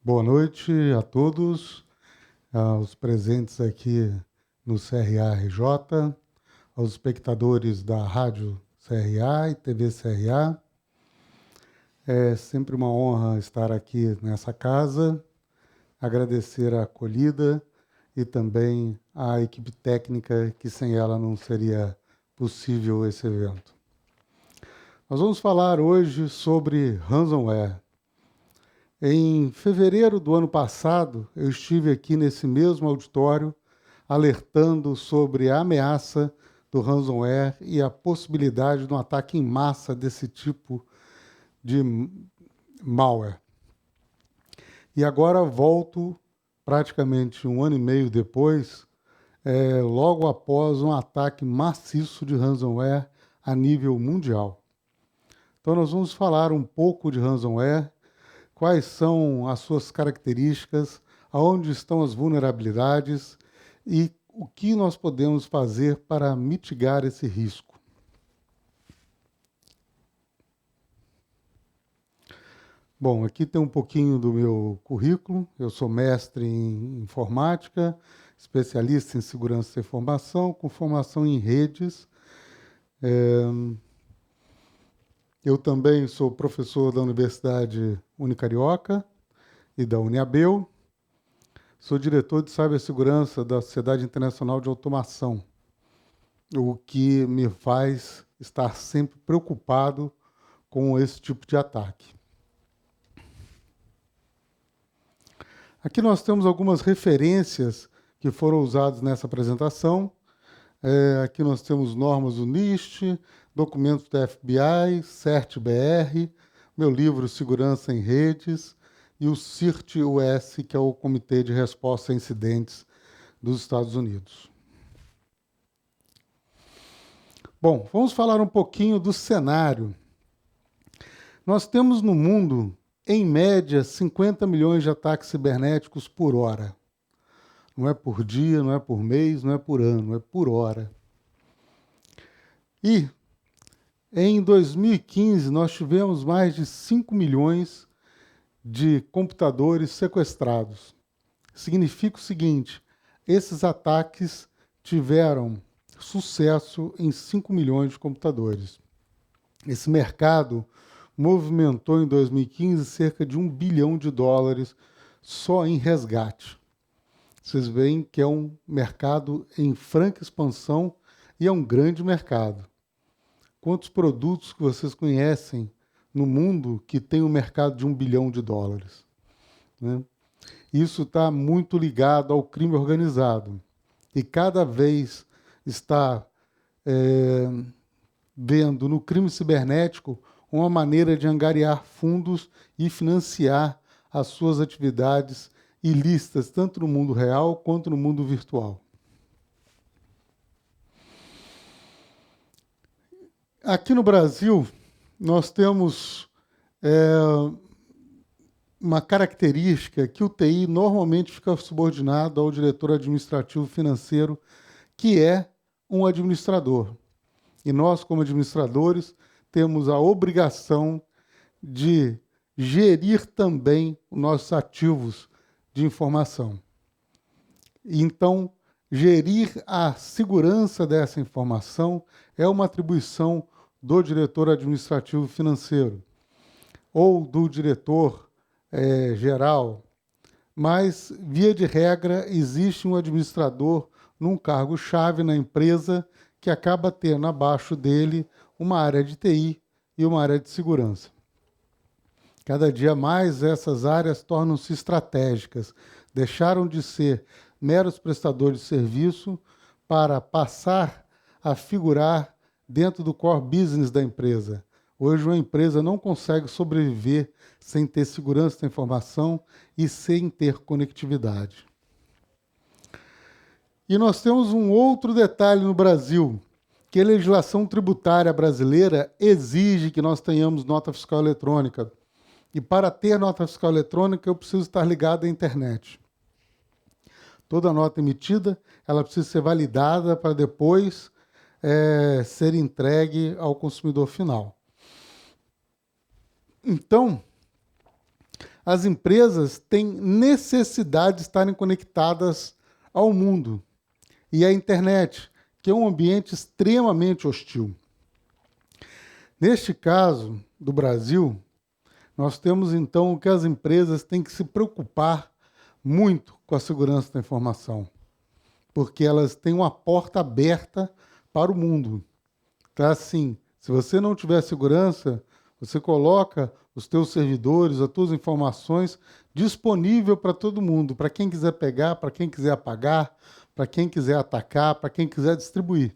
Boa noite a todos, aos presentes aqui no CRA-RJ, aos espectadores da Rádio CRA e TV CRA. É sempre uma honra estar aqui nessa casa, agradecer a acolhida e também a equipe técnica, que sem ela não seria possível esse evento. Nós vamos falar hoje sobre ransomware. Em fevereiro do ano passado, eu estive aqui nesse mesmo auditório alertando sobre a ameaça do ransomware e a possibilidade de um ataque em massa desse tipo de malware. E agora volto, praticamente um ano e meio depois, logo após um ataque maciço de ransomware a nível mundial. Então nós vamos falar um pouco de ransomware, quais são as suas características, aonde estão as vulnerabilidades e o que nós podemos fazer para mitigar esse risco. Bom, aqui tem um pouquinho do meu currículo. Eu sou mestre em informática, especialista em segurança da informação, com formação em redes. Eu também sou professor da Universidade Unicarioca e da Uniabel. Sou diretor de cibersegurança da Sociedade Internacional de Automação, o que me faz estar sempre preocupado com esse tipo de ataque. Aqui nós temos algumas referências que foram usadas nessa apresentação. Aqui nós temos normas do NIST, documentos da FBI, CERT-BR, meu livro Segurança em Redes e o CIRT-US, que é o Comitê de Resposta a Incidentes dos Estados Unidos. Bom, vamos falar um pouquinho do cenário. Nós temos no mundo, em média, 50 milhões de ataques cibernéticos por hora. Não é por dia, não é por mês, não é por ano, é por hora. E em 2015 nós tivemos mais de 5 milhões de computadores sequestrados. Significa o seguinte: esses ataques tiveram sucesso em 5 milhões de computadores. Esse mercado movimentou em 2015 cerca de $1 bilhão só em resgate. Vocês veem que é um mercado em franca expansão e é um grande mercado. Quantos produtos que vocês conhecem no mundo que tem um mercado de $1 bilhão? Né? Isso está muito ligado ao crime organizado. E cada vez está vendo no crime cibernético uma maneira de angariar fundos e financiar as suas atividades ilícitas, tanto no mundo real quanto no mundo virtual. Aqui no Brasil, nós temos uma característica que o TI normalmente fica subordinado ao diretor administrativo financeiro, que é um administrador. E nós, como administradores, temos a obrigação de gerir também os nossos ativos de informação. Então, gerir a segurança dessa informação é uma atribuição do diretor administrativo financeiro ou do diretor geral, mas, via de regra, existe um administrador num cargo-chave na empresa que acaba tendo abaixo dele uma área de TI e uma área de segurança. Cada dia mais essas áreas tornam-se estratégicas, deixaram de ser meros prestadores de serviço para passar a figurar dentro do core business da empresa. Hoje uma empresa não consegue sobreviver sem ter segurança da informação e sem ter conectividade. E nós temos um outro detalhe no Brasil, que a legislação tributária brasileira exige que nós tenhamos nota fiscal eletrônica. E para ter nota fiscal eletrônica, eu preciso estar ligado à internet. Toda nota emitida, ela precisa ser validada para depois ser entregue ao consumidor final. Então, as empresas têm necessidade de estarem conectadas ao mundo e à internet, que é um ambiente extremamente hostil. Neste caso do Brasil, nós temos então que as empresas têm que se preocupar muito com a segurança da informação, porque elas têm uma porta aberta para o mundo. Então, assim, se você não tiver segurança, você coloca os teus servidores, as tuas informações disponível para todo mundo, para quem quiser pegar, para quem quiser apagar, para quem quiser atacar, para quem quiser distribuir.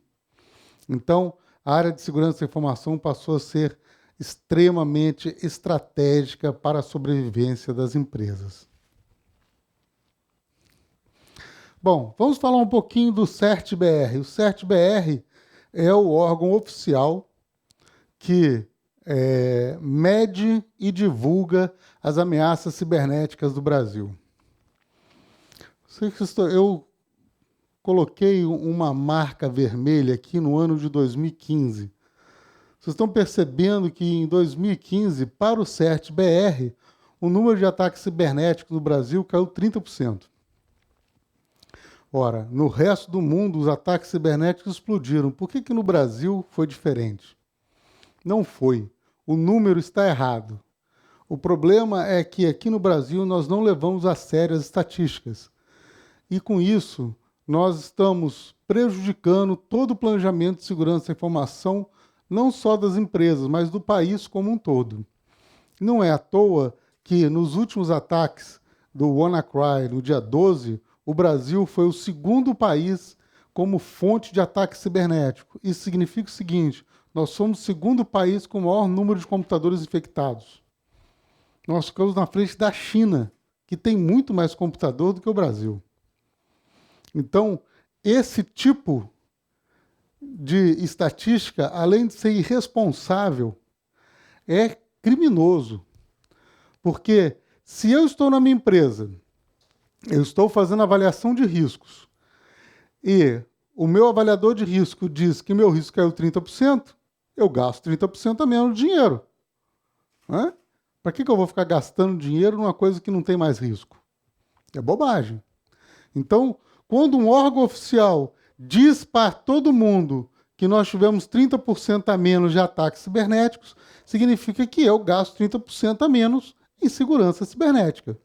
Então, a área de segurança da informação passou a ser extremamente estratégica para a sobrevivência das empresas. Bom, vamos falar um pouquinho do CERT-BR. O CERT-BR é o órgão oficial que mede e divulga as ameaças cibernéticas do Brasil. Eu coloquei uma marca vermelha aqui no ano de 2015. Vocês estão percebendo que em 2015, para o CERT-BR, o número de ataques cibernéticos no Brasil caiu 30%. Ora, no resto do mundo, os ataques cibernéticos explodiram. Por que no Brasil foi diferente? Não foi. O número está errado. O problema é que aqui no Brasil nós não levamos a sério as estatísticas. E com isso, nós estamos prejudicando todo o planejamento de segurança da informação, não só das empresas, mas do país como um todo. Não é à toa que nos últimos ataques do WannaCry, no dia 12, o Brasil foi o segundo país como fonte de ataque cibernético. Isso significa o seguinte: nós somos o segundo país com o maior número de computadores infectados. Nós ficamos na frente da China, que tem muito mais computador do que o Brasil. Então, esse tipo de estatística, além de ser irresponsável, é criminoso. Porque se eu estou na minha empresa, eu estou fazendo avaliação de riscos, e o meu avaliador de risco diz que meu risco caiu 30%, eu gasto 30% a menos de dinheiro. Para que eu vou ficar gastando dinheiro numa coisa que não tem mais risco? É bobagem. Então, quando um órgão oficial diz para todo mundo que nós tivemos 30% a menos de ataques cibernéticos, significa que eu gasto 30% a menos em segurança cibernética.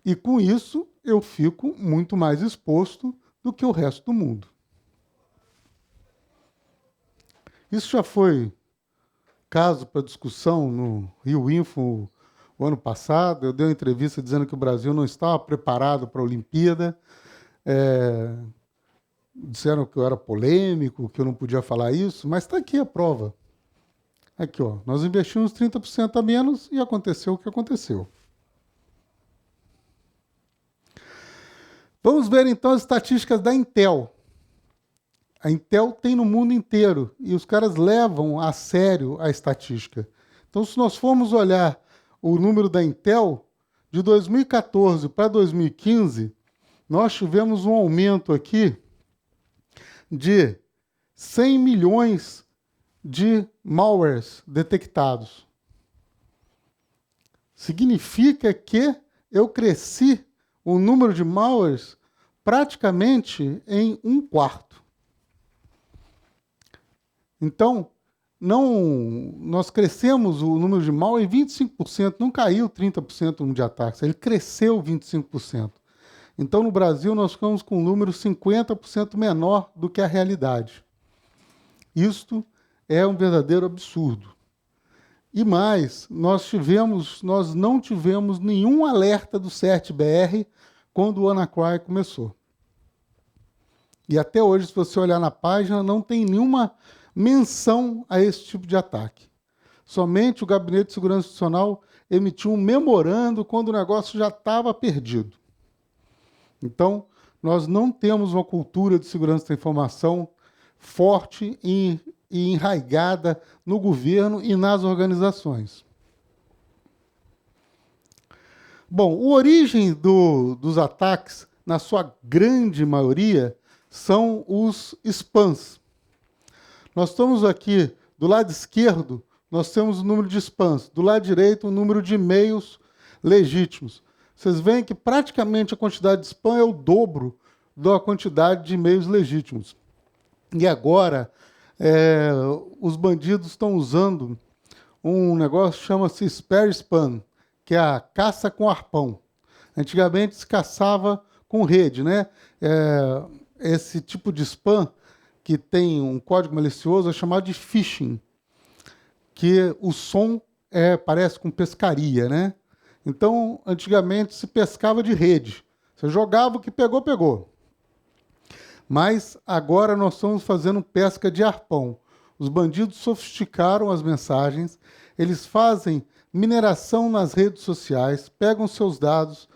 E com isso, eu fico muito mais exposto do que o resto do mundo. Isso já foi caso para discussão no Rio Info o ano passado. Eu dei uma entrevista dizendo que o Brasil não estava preparado para a Olimpíada. Disseram que eu era polêmico, que eu não podia falar isso, mas está aqui a prova. Aqui, ó, nós investimos 30% a menos e aconteceu o que aconteceu. Vamos ver então as estatísticas da Intel. A Intel tem no mundo inteiro e os caras levam a sério a estatística. Então, se nós formos olhar o número da Intel, de 2014 para 2015, nós tivemos um aumento aqui de 100 milhões de malwares detectados. Significa que eu cresci o número de malwares praticamente em 1/4. Então, nós crescemos o número de malware em 25%, não caiu 30% de ataques, ele cresceu 25%. Então, no Brasil, nós ficamos com um número 50% menor do que a realidade. Isto é um verdadeiro absurdo. E mais, nós não tivemos nenhum alerta do CERT-BR quando o WannaCry começou. E até hoje, se você olhar na página, não tem nenhuma menção a esse tipo de ataque. Somente o Gabinete de Segurança Institucional emitiu um memorando quando o negócio já estava perdido. Então, nós não temos uma cultura de segurança da informação forte e enraigada no governo e nas organizações. Bom, a origem dos ataques, na sua grande maioria, são os spams. Nós estamos aqui, do lado esquerdo, nós temos o número de spams. Do lado direito, o número de e-mails legítimos. Vocês veem que praticamente a quantidade de spam é o dobro da quantidade de e-mails legítimos. E agora, os bandidos estão usando um negócio que chama-se Spare Spam, que é a caça com arpão. Antigamente se caçava com rede, né? Esse tipo de spam que tem um código malicioso é chamado de phishing, que o som parece com pescaria, né? Então, antigamente se pescava de rede. Você jogava, o que pegou, pegou. Mas agora nós estamos fazendo pesca de arpão. Os bandidos sofisticaram as mensagens, eles fazem mineração nas redes sociais, pegam seus dados,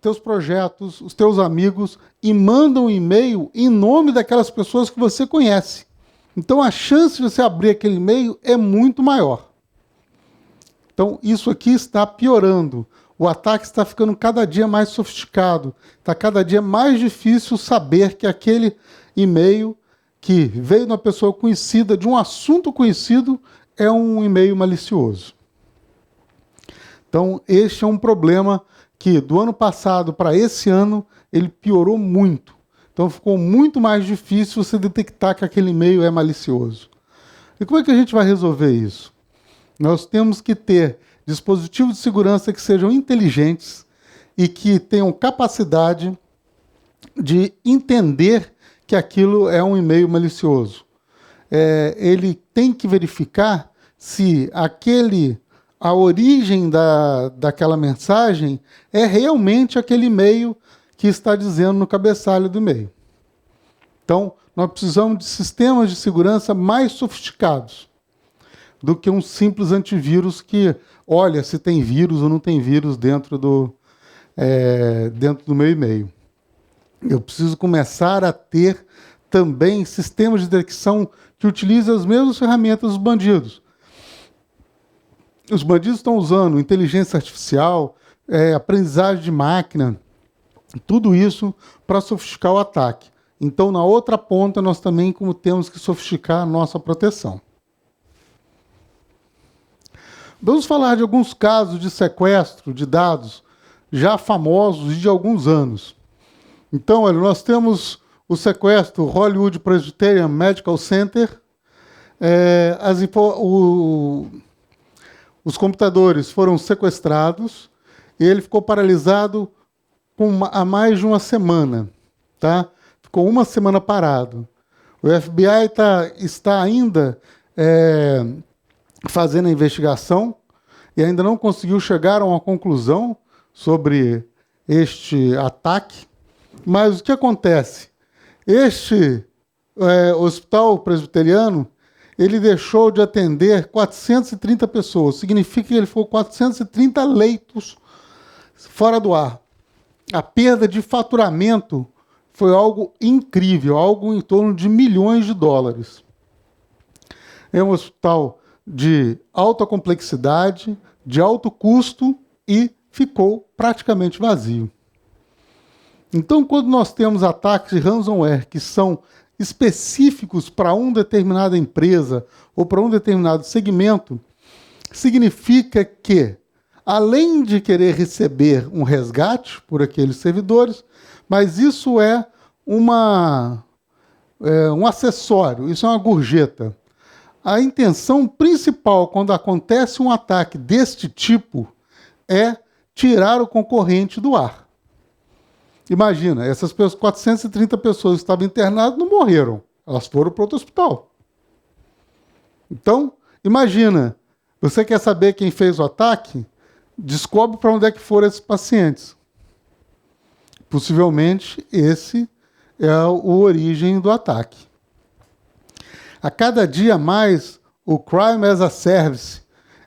teus projetos, os teus amigos e mandam um e-mail em nome daquelas pessoas que você conhece. Então a chance de você abrir aquele e-mail é muito maior. Então isso aqui está piorando. O ataque está ficando cada dia mais sofisticado. Está cada dia mais difícil saber que aquele e-mail que veio de uma pessoa conhecida, de um assunto conhecido, é um e-mail malicioso. Então, este é um problema que, do ano passado para esse ano, ele piorou muito. Então, ficou muito mais difícil você detectar que aquele e-mail é malicioso. E como é que a gente vai resolver isso? Nós temos que ter dispositivos de segurança que sejam inteligentes e que tenham capacidade de entender que aquilo é um e-mail malicioso. Ele tem que verificar se a origem daquela mensagem é realmente aquele e-mail que está dizendo no cabeçalho do e-mail. Então, nós precisamos de sistemas de segurança mais sofisticados do que um simples antivírus que olha se tem vírus ou não tem vírus dentro do meu e-mail. Eu preciso começar a ter também sistemas de detecção que utilizem as mesmas ferramentas dos bandidos. Os bandidos estão usando inteligência artificial, aprendizagem de máquina, tudo isso para sofisticar o ataque. Então, na outra ponta, nós também temos que sofisticar a nossa proteção. Vamos falar de alguns casos de sequestro de dados já famosos e de alguns anos. Então, olha, nós temos o sequestro Hollywood Presbyterian Medical Center. Os computadores foram sequestrados e ele ficou paralisado há mais de uma semana. Tá? Ficou uma semana parado. O FBI está ainda fazendo a investigação e ainda não conseguiu chegar a uma conclusão sobre este ataque. Mas o que acontece? Este hospital presbiteriano, ele deixou de atender 430 pessoas. Significa que ele ficou 430 leitos fora do ar. A perda de faturamento foi algo incrível, algo em torno de milhões de dólares. É um hospital de alta complexidade, de alto custo e ficou praticamente vazio. Então, quando nós temos ataques de ransomware que são específicos para uma determinada empresa ou para um determinado segmento, significa que, além de querer receber um resgate por aqueles servidores, mas isso é um acessório, isso é uma gorjeta. A intenção principal quando acontece um ataque deste tipo é tirar o concorrente do ar. Imagina, essas 430 pessoas que estavam internadas não morreram. Elas foram para outro hospital. Então, imagina, você quer saber quem fez o ataque? Descobre para onde é que foram esses pacientes. Possivelmente, esse é a origem do ataque. A cada dia mais, o Crime as a Service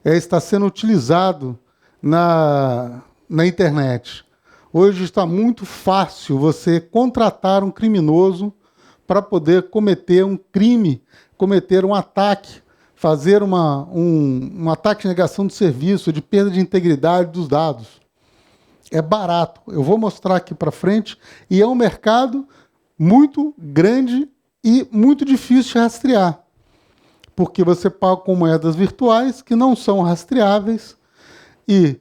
está sendo utilizado na internet. Hoje está muito fácil você contratar um criminoso para poder cometer um crime, cometer um ataque, fazer um ataque de negação de serviço, de perda de integridade dos dados. É barato. Eu vou mostrar aqui para frente. E é um mercado muito grande e muito difícil de rastrear. porque você paga com moedas virtuais que não são rastreáveis e,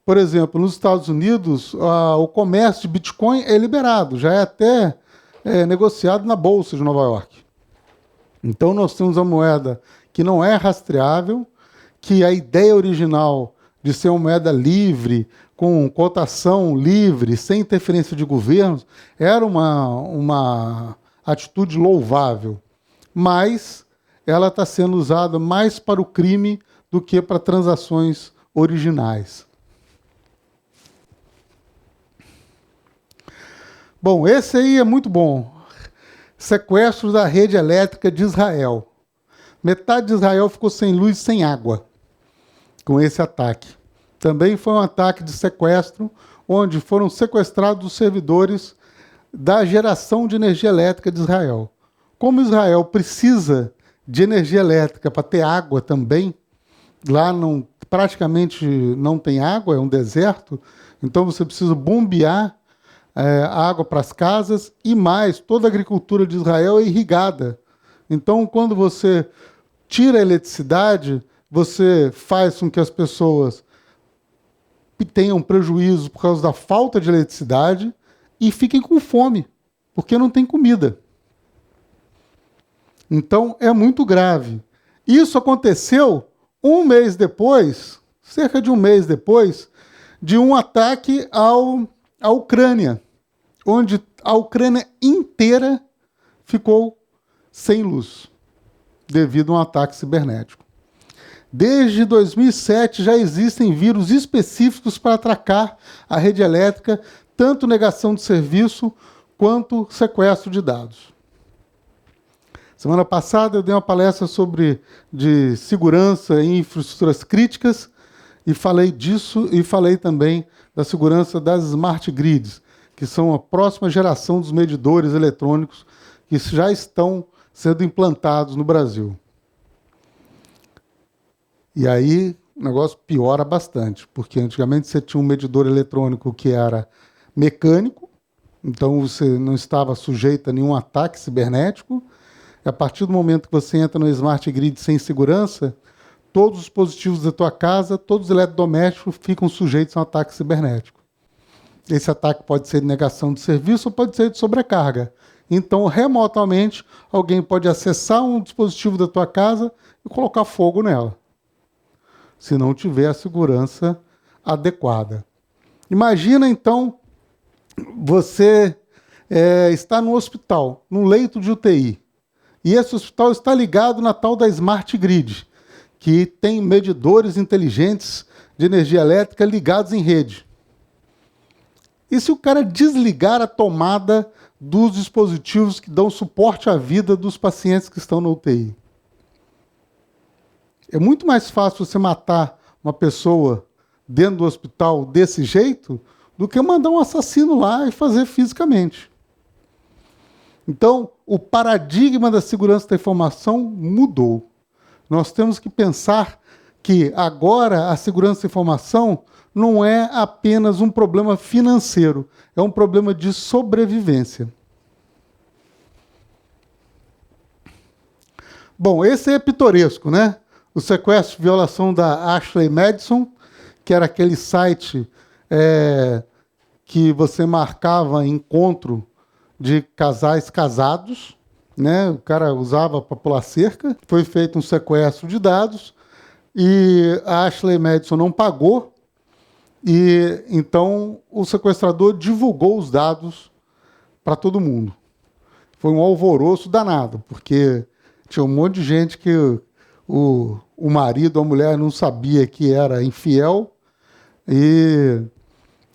por exemplo, nos Estados Unidos, o comércio de Bitcoin é liberado, já é até negociado na Bolsa de Nova York. Então nós temos a moeda que não é rastreável, que a ideia original de ser uma moeda livre, com cotação livre, sem interferência de governos, era uma atitude louvável. Mas ela está sendo usada mais para o crime do que para transações originais. Bom, esse aí é muito bom. Sequestro da rede elétrica de Israel. Metade de Israel ficou sem luz e sem água com esse ataque. Também foi um ataque de sequestro, onde foram sequestrados os servidores da geração de energia elétrica de Israel. Como Israel precisa de energia elétrica para ter água também, lá praticamente não tem água, é um deserto, então você precisa bombear água para as casas e mais, toda a agricultura de Israel é irrigada. Então, quando você tira a eletricidade, você faz com que as pessoas tenham prejuízo por causa da falta de eletricidade e fiquem com fome, porque não tem comida. Então, é muito grave. Isso aconteceu um mês depois, cerca de um mês depois, de um ataque à Ucrânia, onde a Ucrânia inteira ficou sem luz, devido a um ataque cibernético. Desde 2007 já existem vírus específicos para atacar a rede elétrica, tanto negação de serviço quanto sequestro de dados. Semana passada eu dei uma palestra de segurança em infraestruturas críticas e falei disso e falei também da segurança das smart grids, que são a próxima geração dos medidores eletrônicos que já estão sendo implantados no Brasil. E aí o negócio piora bastante, porque antigamente você tinha um medidor eletrônico que era mecânico, então você não estava sujeito a nenhum ataque cibernético. E a partir do momento que você entra no smart grid sem segurança, todos os dispositivos da tua casa, todos os eletrodomésticos ficam sujeitos a um ataque cibernético. Esse ataque pode ser de negação de serviço ou pode ser de sobrecarga. Então, remotamente, alguém pode acessar um dispositivo da tua casa e colocar fogo nela, se não tiver a segurança adequada. Imagina, então, você está no hospital, num leito de UTI, e esse hospital está ligado na tal da Smart Grid, que tem medidores inteligentes de energia elétrica ligados em rede. E se o cara desligar a tomada dos dispositivos que dão suporte à vida dos pacientes que estão na UTI? É muito mais fácil você matar uma pessoa dentro do hospital desse jeito do que mandar um assassino lá e fazer fisicamente. Então, o paradigma da segurança da informação mudou. Nós temos que pensar que agora a segurança da informação não é apenas um problema financeiro, é um problema de sobrevivência. Bom, esse é pitoresco, né? O sequestro e violação da Ashley Madison, que era aquele site que você marcava encontro de casais casados, né? O cara usava para pular cerca. Foi feito um sequestro de dados e a Ashley Madison não pagou, e então o sequestrador divulgou os dados para todo mundo. Foi um alvoroço danado, porque tinha um monte de gente que o marido, a mulher não sabia que era infiel, e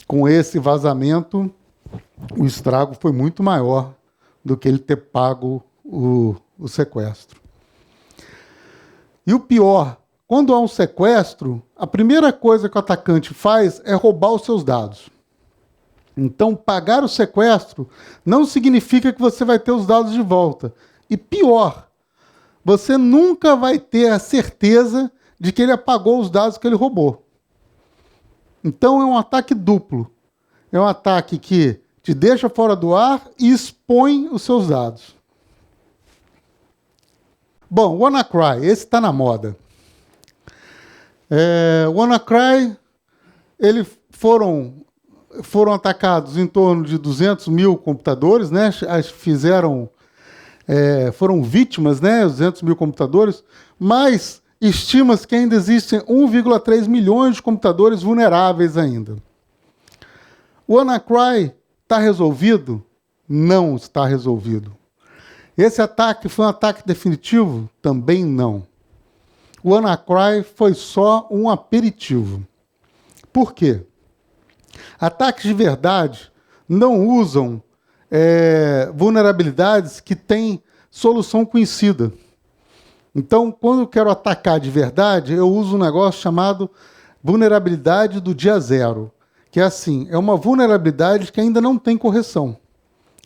com esse vazamento o estrago foi muito maior do que ele ter pago o sequestro. E o pior, quando há um sequestro, a primeira coisa que o atacante faz é roubar os seus dados. Então, pagar o sequestro não significa que você vai ter os dados de volta. E pior, você nunca vai ter a certeza de que ele apagou os dados que ele roubou. Então, é um ataque duplo. É um ataque que te deixa fora do ar e expõe os seus dados. Bom, WannaCry, esse está na moda. O WannaCry, eles foram atacados em torno de 200 mil computadores, né? Foram vítimas, né? 200 mil computadores, mas estima-se que ainda existem 1,3 milhões de computadores vulneráveis ainda. O WannaCry está resolvido? Não está resolvido. Esse ataque foi um ataque definitivo? Também não. O WannaCry foi só um aperitivo. Por quê? Ataques de verdade não usam vulnerabilidades que têm solução conhecida. Então, quando eu quero atacar de verdade, eu uso um negócio chamado vulnerabilidade do dia zero, que é assim, é uma vulnerabilidade que ainda não tem correção.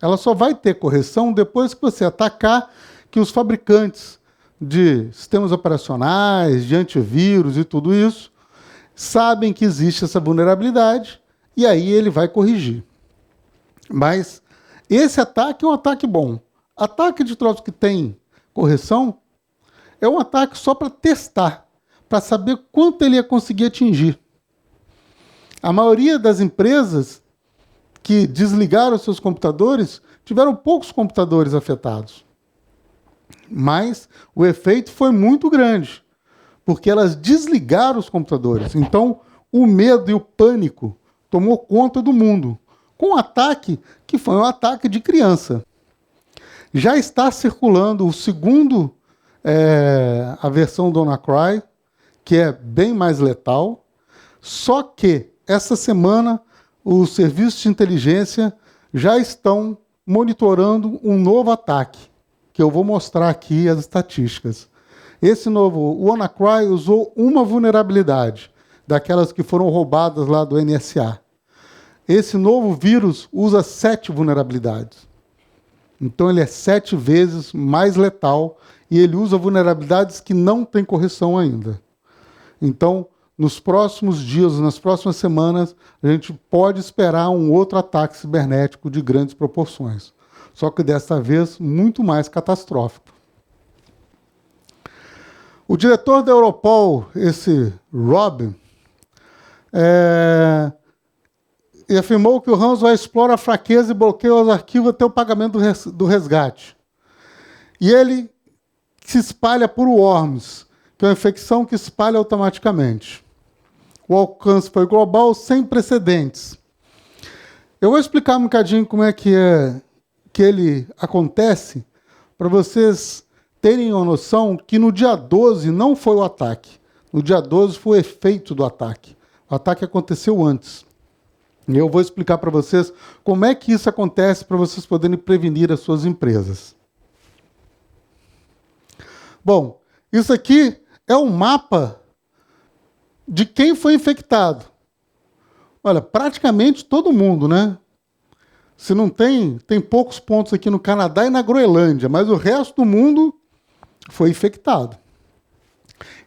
Ela só vai ter correção depois que você atacar, que os fabricantes de sistemas operacionais, de antivírus e tudo isso, sabem que existe essa vulnerabilidade e aí ele vai corrigir. Mas esse ataque é um ataque bom. Ataque de troço que tem correção é um ataque só para testar, para saber quanto ele ia conseguir atingir. A maioria das empresas que desligaram seus computadores tiveram poucos computadores afetados. Mas o efeito foi muito grande, porque elas desligaram os computadores. Então, o medo e o pânico tomou conta do mundo, com um ataque que foi um ataque de criança. Já está circulando o segundo, a versão do WannaCry, que é bem mais letal, só que essa semana os serviços de inteligência já estão monitorando um novo ataque, que eu vou mostrar aqui as estatísticas. Esse novo WannaCry usou uma vulnerabilidade, daquelas que foram roubadas lá do NSA. Esse novo vírus usa 7 vulnerabilidades. Então ele é 7 vezes mais letal e ele usa vulnerabilidades que não têm correção ainda. Então, nos próximos dias, nas próximas semanas, a gente pode esperar um outro ataque cibernético de grandes proporções. Só que desta vez, muito mais catastrófico. O diretor da Europol, esse Rob, afirmou que o ransomware explora a fraqueza e bloqueia os arquivos até o pagamento do resgate. E ele se espalha por worms, que é uma infecção que espalha automaticamente. O alcance foi global, sem precedentes. Eu vou explicar um bocadinho como é que ele acontece, para vocês terem uma noção que no dia 12 não foi o ataque. No dia 12 foi o efeito do ataque. O ataque aconteceu antes. E eu vou explicar para vocês como é que isso acontece para vocês poderem prevenir as suas empresas. Bom, isso aqui é um mapa de quem foi infectado. Olha, praticamente todo mundo, né? Se não tem poucos pontos aqui no Canadá e na Groenlândia, mas o resto do mundo foi infectado.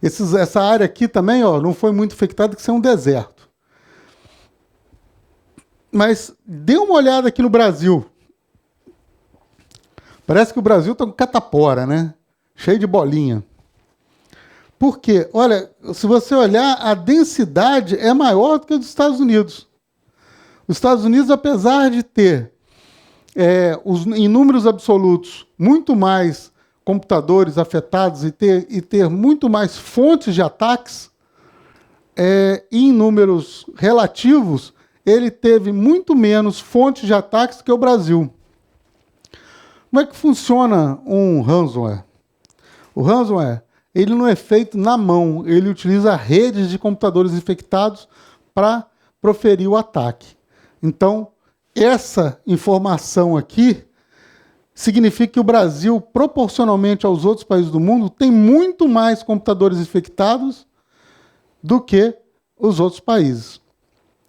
Essa área aqui também, ó, não foi muito infectada, que isso é um deserto. Mas dê uma olhada aqui no Brasil. Parece que o Brasil está com catapora, né? Cheio de bolinha. Por quê? Olha, se você olhar, a densidade é maior do que a dos Estados Unidos. Os Estados Unidos, apesar de ter, em números absolutos, muito mais computadores afetados e ter muito mais fontes de ataques, em números relativos, ele teve muito menos fontes de ataques que o Brasil. Como é que funciona um ransomware? O ransomware, ele não é feito na mão, ele utiliza redes de computadores infectados para proferir o ataque. Então, essa informação aqui significa que o Brasil, proporcionalmente aos outros países do mundo, tem muito mais computadores infectados do que os outros países.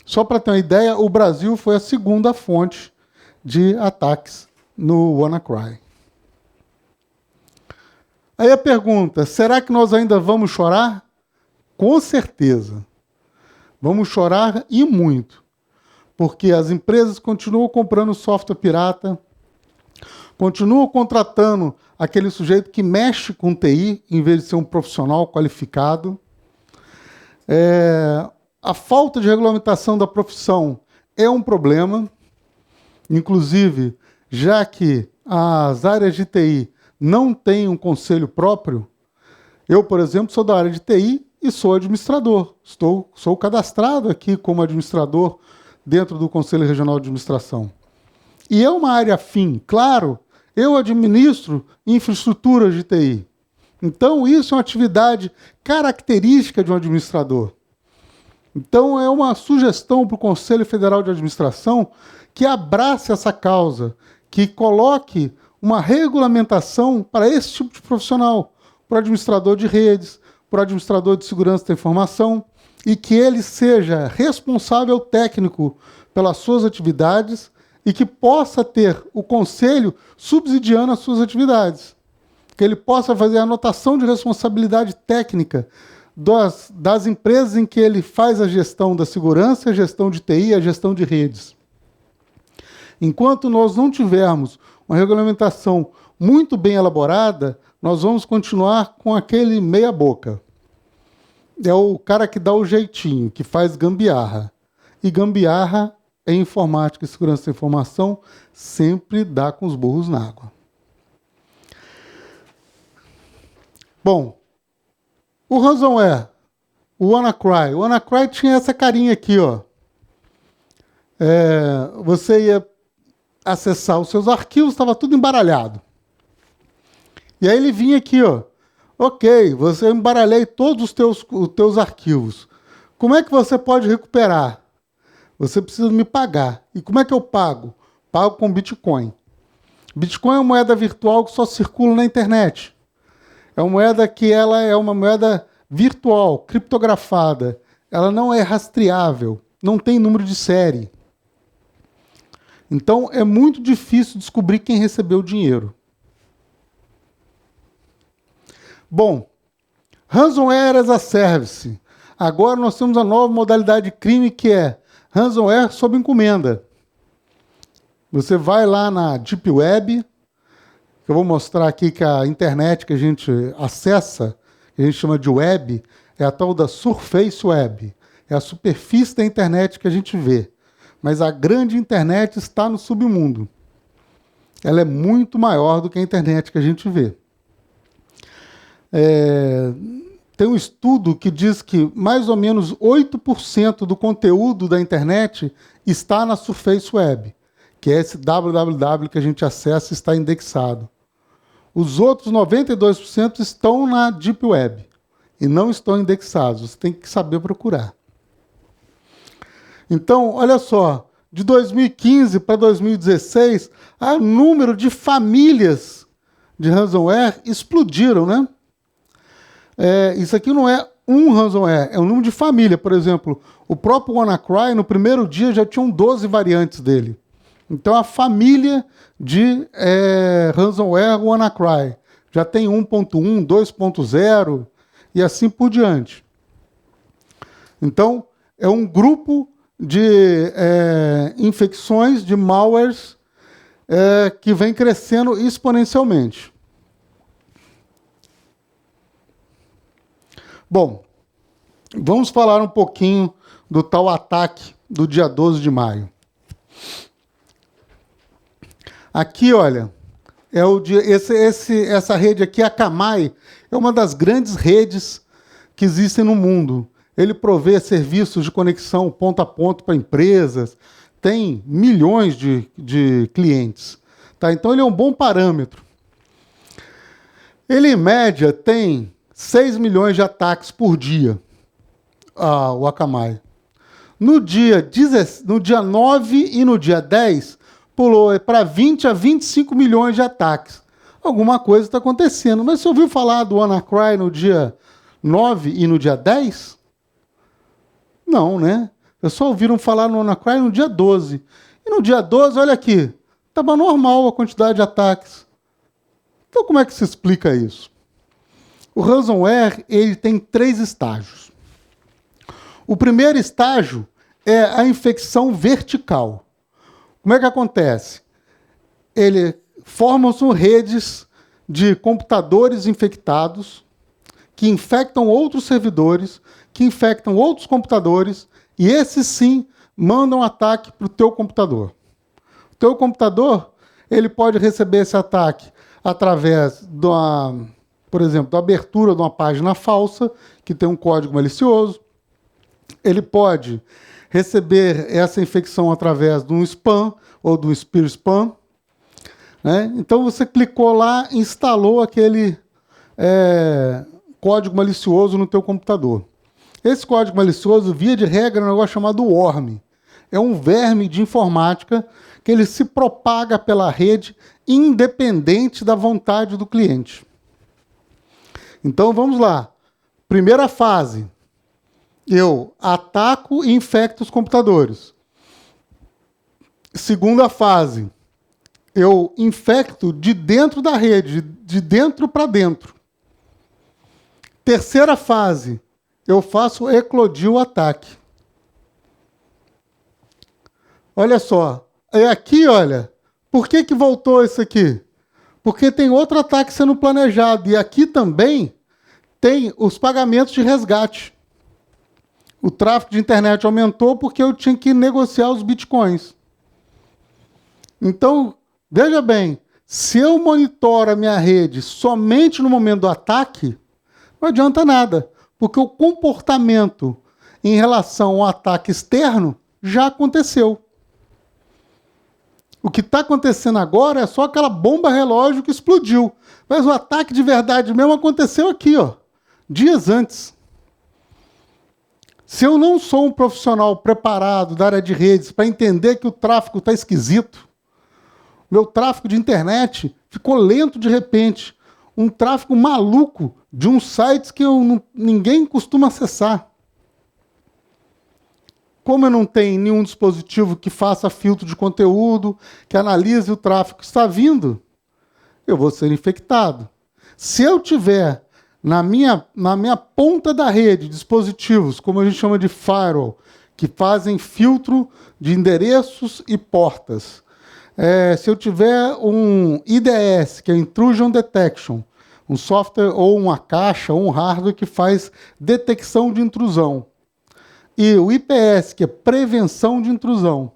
Só para ter uma ideia, o Brasil foi a segunda fonte de ataques no WannaCry. Aí a pergunta, será que nós ainda vamos chorar? Com certeza. Vamos chorar e muito. Porque as empresas continuam comprando software pirata, continuam contratando aquele sujeito que mexe com TI, em vez de ser um profissional qualificado. A falta de regulamentação da profissão é um problema, inclusive, já que as áreas de TI não têm um conselho próprio. Eu, por exemplo, sou da área de TI e sou administrador. Sou cadastrado aqui como administrador dentro do Conselho Regional de Administração. E é uma área afim, claro, eu administro infraestruturas de TI. Então, isso é uma atividade característica de um administrador. Então, é uma sugestão para o Conselho Federal de Administração que abrace essa causa, que coloque uma regulamentação para esse tipo de profissional, para o administrador de redes, para o administrador de segurança da informação, e que ele seja responsável técnico pelas suas atividades e que possa ter o conselho subsidiando as suas atividades. Que ele possa fazer a anotação de responsabilidade técnica das empresas em que ele faz a gestão da segurança, a gestão de TI, a gestão de redes. Enquanto nós não tivermos uma regulamentação muito bem elaborada, nós vamos continuar com aquele meia-boca. É o cara que dá o jeitinho, que faz gambiarra. E gambiarra em informática e segurança da informação sempre dá com os burros na água. Bom, o ransomware, o WannaCry. O WannaCry tinha essa carinha aqui, ó. Você ia acessar os seus arquivos, estava tudo embaralhado. E aí ele vinha aqui, ó. Ok, você embaralhei todos os teus arquivos. Como é que você pode recuperar? Você precisa me pagar. E como é que eu pago? Pago com Bitcoin. Bitcoin é uma moeda virtual que só circula na internet. É uma moeda que ela é uma moeda virtual, criptografada. Ela não é rastreável, não tem número de série. Então é muito difícil descobrir quem recebeu o dinheiro. Bom, Ransomware as a Service. Agora nós temos a nova modalidade de crime que é ransomware sob encomenda. Você vai lá na Deep Web, que eu vou mostrar aqui que a internet que a gente acessa, que a gente chama de web, é a tal da Surface Web. É a superfície da internet que a gente vê. Mas a grande internet está no submundo. Ela é muito maior do que a internet que a gente vê. Tem um estudo que diz que mais ou menos 8% do conteúdo da internet está na Surface Web, que é esse www que a gente acessa e está indexado. Os outros 92% estão na Deep Web e não estão indexados. Você tem que saber procurar. Então, olha só, de 2015 para 2016, o número de famílias de ransomware explodiram, né? Isso aqui não é um ransomware, é um número de família. Por exemplo, o próprio WannaCry, no primeiro dia, já tinham 12 variantes dele. Então, a família de ransomware WannaCry já tem 1.1, 2.0 e assim por diante. Então, é um grupo de infecções, de malwares, que vem crescendo exponencialmente. Bom, vamos falar um pouquinho do tal ataque do dia 12 de maio. Aqui, olha, essa rede aqui, a Akamai, é uma das grandes redes que existem no mundo. Ele provê serviços de conexão ponto a ponto para empresas, tem milhões de clientes. Tá? Então, ele é um bom parâmetro. Ele, em média, tem 6 milhões de ataques por dia, o Akamai. No dia 9 e no dia 10, pulou para 20 a 25 milhões de ataques. Alguma coisa está acontecendo. Mas você ouviu falar do WannaCry no dia 9 e no dia 10? Não, né? Vocês só ouviram falar no WannaCry no dia 12. E no dia 12, olha aqui, estava normal a quantidade de ataques. Então como é que se explica isso? O ransomware ele tem 3 estágios. O primeiro estágio é a infecção vertical. Como é que acontece? Formam-se redes de computadores infectados, que infectam outros servidores, que infectam outros computadores, e esses sim mandam ataque para o teu computador. O teu computador, ele pode receber esse ataque através por exemplo, da abertura de uma página falsa, que tem um código malicioso. Ele pode receber essa infecção através de um spam ou do spear spam. Né? Então você clicou lá, instalou aquele código malicioso no teu computador. Esse código malicioso, via de regra, é um negócio chamado worm. É um verme de informática que ele se propaga pela rede independente da vontade do cliente. Então vamos lá. Primeira fase. Eu ataco e infecto os computadores. Segunda fase. Eu infecto de dentro da rede, de dentro para dentro. Terceira fase. Eu faço eclodir o ataque. Olha só. É aqui, olha. Por que voltou isso aqui? Porque tem outro ataque sendo planejado. E aqui também tem os pagamentos de resgate. O tráfego de internet aumentou porque eu tinha que negociar os bitcoins. Então, veja bem, se eu monitoro a minha rede somente no momento do ataque, não adianta nada, porque o comportamento em relação ao ataque externo já aconteceu. O que está acontecendo agora é só aquela bomba relógio que explodiu. Mas o ataque de verdade mesmo aconteceu aqui, ó, dias antes. Se eu não sou um profissional preparado da área de redes para entender que o tráfego está esquisito, meu tráfego de internet ficou lento de repente. Um tráfego maluco de uns sites que ninguém costuma acessar. Como eu não tenho nenhum dispositivo que faça filtro de conteúdo, que analise o tráfego que está vindo, eu vou ser infectado. Se eu tiver na minha ponta da rede dispositivos, como a gente chama de firewall, que fazem filtro de endereços e portas, se eu tiver um IDS, que é Intrusion Detection, um software ou uma caixa ou um hardware que faz detecção de intrusão, e o IPS, que é prevenção de intrusão,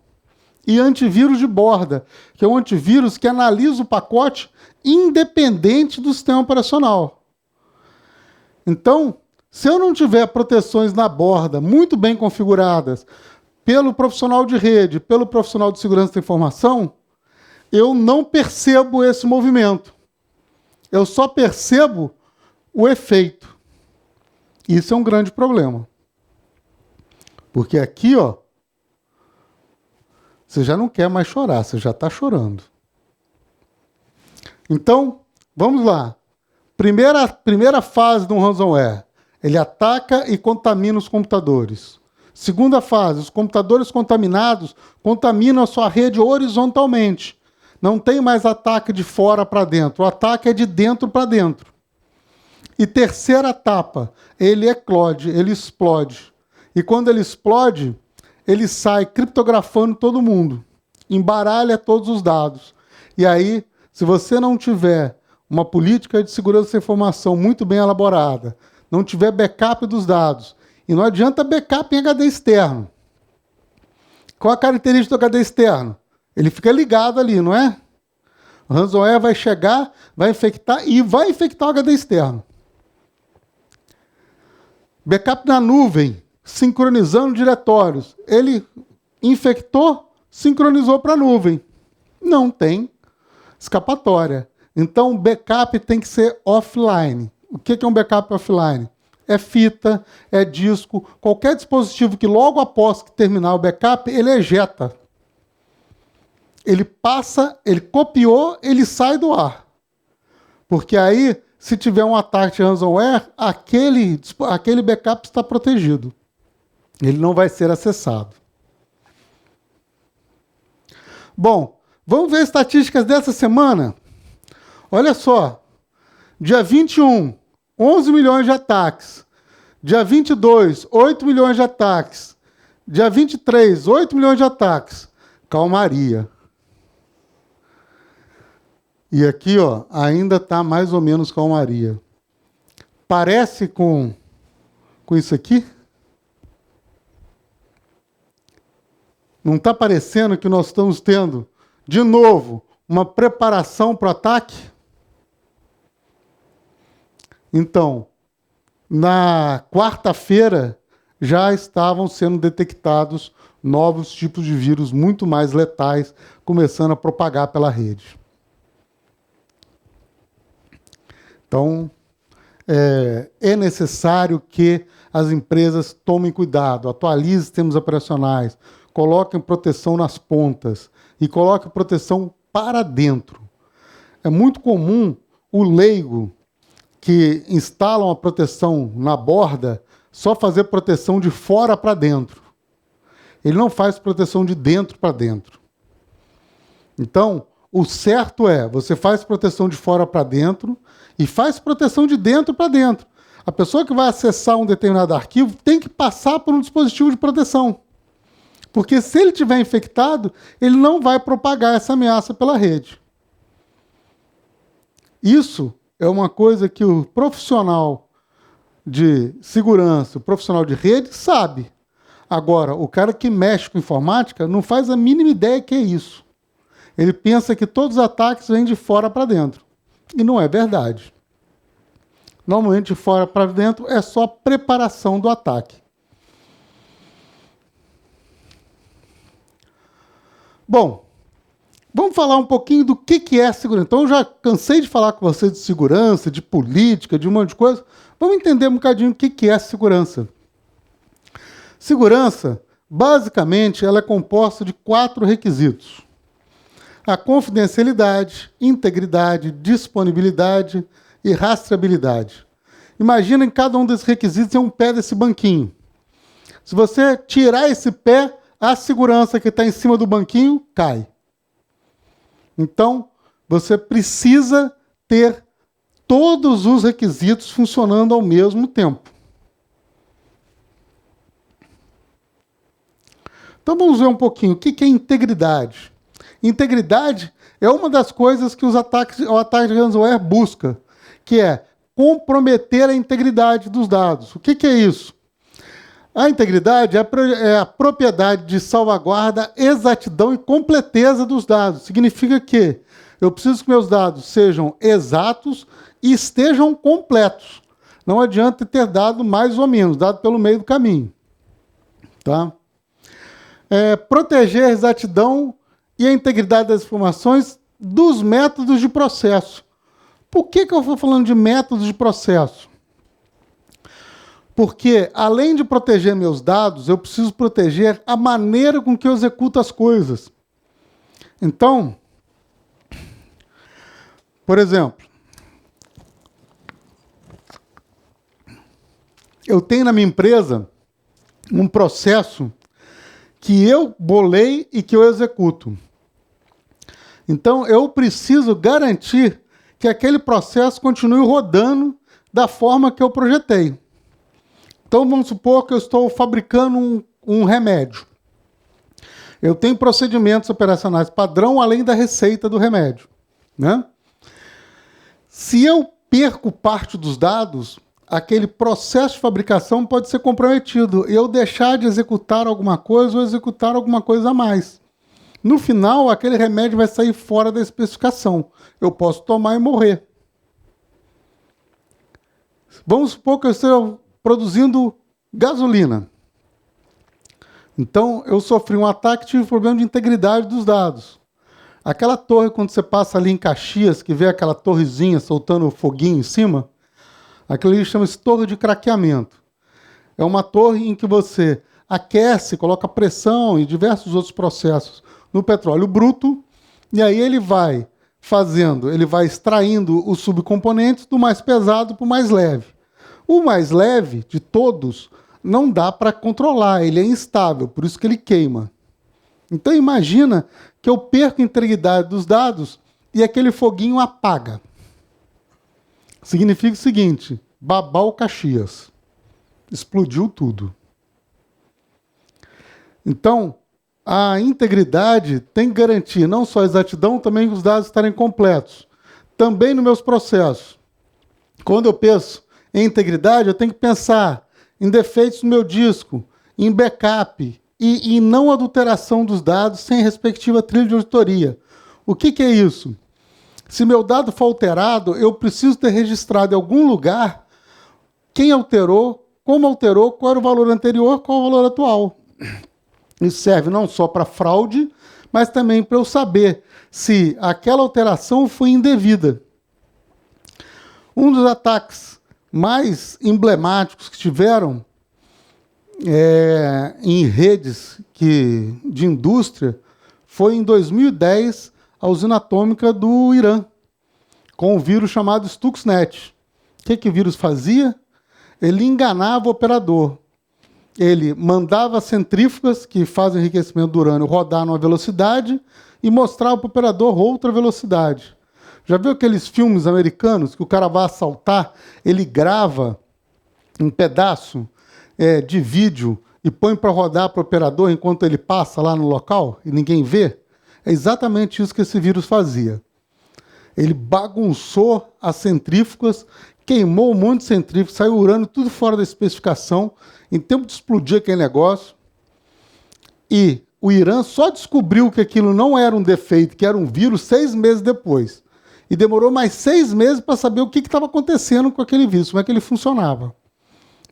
e antivírus de borda, que é um antivírus que analisa o pacote independente do sistema operacional. Então, se eu não tiver proteções na borda muito bem configuradas pelo profissional de rede, pelo profissional de segurança da informação, eu não percebo esse movimento. Eu só percebo o efeito. Isso é um grande problema. Porque aqui, ó, você já não quer mais chorar, você já está chorando. Então, vamos lá. Primeira fase do ransomware. Ele ataca e contamina os computadores. Segunda fase, os computadores contaminados contaminam a sua rede horizontalmente. Não tem mais ataque de fora para dentro. O ataque é de dentro para dentro. E terceira etapa, ele eclode, ele explode. E quando ele explode, ele sai criptografando todo mundo. Embaralha todos os dados. E aí, se você não tiver uma política de segurança da informação muito bem elaborada, não tiver backup dos dados, e não adianta backup em HD externo. Qual a característica do HD externo? Ele fica ligado ali, não é? O ransomware vai chegar, vai infectar e vai infectar o HD externo. Backup na nuvem, sincronizando diretórios. Ele infectou, sincronizou para a nuvem. Não tem escapatória. Então, o backup tem que ser offline. O que é um backup offline? É fita, é disco, qualquer dispositivo que logo após que terminar o backup, ele ejeta. Ele passa, ele copiou, ele sai do ar. Porque aí, se tiver um ataque de ransomware, aquele backup está protegido. Ele não vai ser acessado. Bom, vamos ver as estatísticas dessa semana? Olha só, dia 21, 11 milhões de ataques. Dia 22, 8 milhões de ataques. Dia 23, 8 milhões de ataques. Calmaria. E aqui, ó, ainda está mais ou menos calmaria. Parece com isso aqui? Não está parecendo que nós estamos tendo, de novo, uma preparação para o ataque? Então, na quarta-feira, já estavam sendo detectados novos tipos de vírus muito mais letais, começando a propagar pela rede. Então, é necessário que as empresas tomem cuidado, atualizem sistemas operacionais, coloquem proteção nas pontas e coloquem proteção para dentro. É muito comum o leigo que instala uma proteção na borda só fazer proteção de fora para dentro. Ele não faz proteção de dentro para dentro. Então, o certo é, você faz proteção de fora para dentro e faz proteção de dentro para dentro. A pessoa que vai acessar um determinado arquivo tem que passar por um dispositivo de proteção. Porque se ele estiver infectado, ele não vai propagar essa ameaça pela rede. Isso é uma coisa que o profissional de segurança, o profissional de rede, sabe. Agora, o cara que mexe com informática não faz a mínima ideia que é isso. Ele pensa que todos os ataques vêm de fora para dentro. E não é verdade. Normalmente, de fora para dentro é só preparação do ataque. Bom, vamos falar um pouquinho do que é segurança. Então, eu já cansei de falar com você de segurança, de política, de um monte de coisa. Vamos entender um bocadinho o que é segurança. Segurança, basicamente, ela é composta de 4 requisitos. A confidencialidade, integridade, disponibilidade e rastreabilidade. Imagina em cada um desses requisitos é um pé desse banquinho. Se você tirar esse pé, a segurança que está em cima do banquinho cai. Então, você precisa ter todos os requisitos funcionando ao mesmo tempo. Então, vamos ver um pouquinho o que é integridade. Integridade é uma das coisas que o ataque de ransomware busca, que é comprometer a integridade dos dados. O que é isso? A integridade é a propriedade de salvaguarda, exatidão e completeza dos dados. Significa que eu preciso que meus dados sejam exatos e estejam completos. Não adianta ter dado mais ou menos, dado pelo meio do caminho. Tá? Proteger a exatidão e a integridade das informações dos métodos de processo. Por que eu estou falando de métodos de processo? Porque, além de proteger meus dados, eu preciso proteger a maneira com que eu executo as coisas. Então, por exemplo, eu tenho na minha empresa um processo que eu bolei e que eu executo. Então, eu preciso garantir que aquele processo continue rodando da forma que eu projetei. Então, vamos supor que eu estou fabricando um remédio. Eu tenho procedimentos operacionais padrão, além da receita do remédio. Né? Se eu perco parte dos dados, aquele processo de fabricação pode ser comprometido. Eu deixar de executar alguma coisa ou executar alguma coisa a mais. No final, aquele remédio vai sair fora da especificação. Eu posso tomar e morrer. Vamos supor que eu esteja produzindo gasolina. Então, eu sofri um ataque e tive problema de integridade dos dados. Aquela torre, quando você passa ali em Caxias, que vê aquela torrezinha soltando foguinho em cima, aquilo ali chama-se torre de craqueamento. É uma torre em que você aquece, coloca pressão e diversos outros processos no petróleo bruto, e aí ele vai extraindo os subcomponentes do mais pesado para o mais leve. O mais leve de todos não dá para controlar, ele é instável, por isso que ele queima. Então imagina que eu perco a integridade dos dados e aquele foguinho apaga. Significa o seguinte, babau Caxias. Explodiu tudo. Então, a integridade tem que garantir não só a exatidão, também os dados estarem completos. também nos meus processos. Quando eu penso em integridade, eu tenho que pensar em defeitos no meu disco, em backup e em não adulteração dos dados sem respectiva trilha de auditoria. O que é isso? Se meu dado for alterado, eu preciso ter registrado em algum lugar quem alterou, como alterou, qual era o valor anterior, qual é o valor atual. Isso serve não só para fraude, mas também para eu saber se aquela alteração foi indevida. Um dos ataques mais emblemáticos que tiveram em redes de indústria foi em 2010 a usina atômica do Irã, com um vírus chamado Stuxnet. O que o vírus fazia? Ele enganava o operador. Ele mandava centrífugas, que fazem enriquecimento do urânio, rodar numa velocidade e mostrava para o operador outra velocidade. Já viu aqueles filmes americanos que o cara vai assaltar, ele grava um pedaço de vídeo e põe para rodar para o operador enquanto ele passa lá no local e ninguém vê? É exatamente isso que esse vírus fazia. Ele bagunçou as centrífugas, queimou um monte de centrífugas, saiu urânio tudo fora da especificação, em tempo de explodir aquele negócio. E o Irã só descobriu que aquilo não era um defeito, que era um vírus, 6 meses depois. E demorou mais 6 meses para saber o que estava acontecendo com aquele vírus, como é que ele funcionava.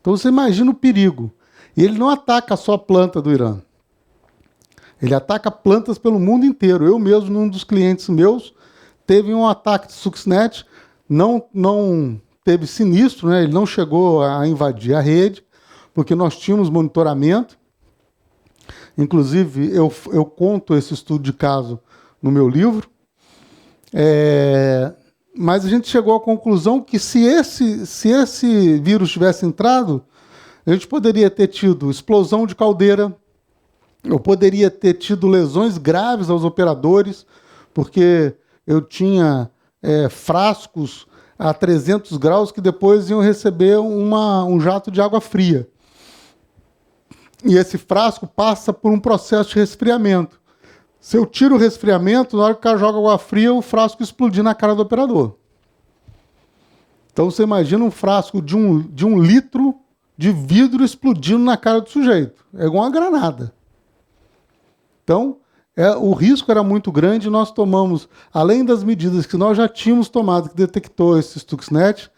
Então você imagina o perigo. E ele não ataca só a planta do Irã. Ele ataca plantas pelo mundo inteiro. Eu mesmo, num dos clientes meus, teve um ataque de Stuxnet, não teve sinistro, né? Ele não chegou a invadir a rede, porque nós tínhamos monitoramento. Inclusive, eu conto esse estudo de caso no meu livro. Mas a gente chegou à conclusão que se esse vírus tivesse entrado, a gente poderia ter tido explosão de caldeira, eu poderia ter tido lesões graves aos operadores, porque eu tinha frascos a 300 graus que depois iam receber um jato de água fria. E esse frasco passa por um processo de resfriamento. Se eu tiro o resfriamento, na hora que o cara joga água fria, o frasco explodir na cara do operador. Então você imagina um frasco de um litro de vidro explodindo na cara do sujeito. É igual uma granada. Então, o risco era muito grande e nós tomamos, além das medidas que nós já tínhamos tomado, que detectou esse Stuxnet,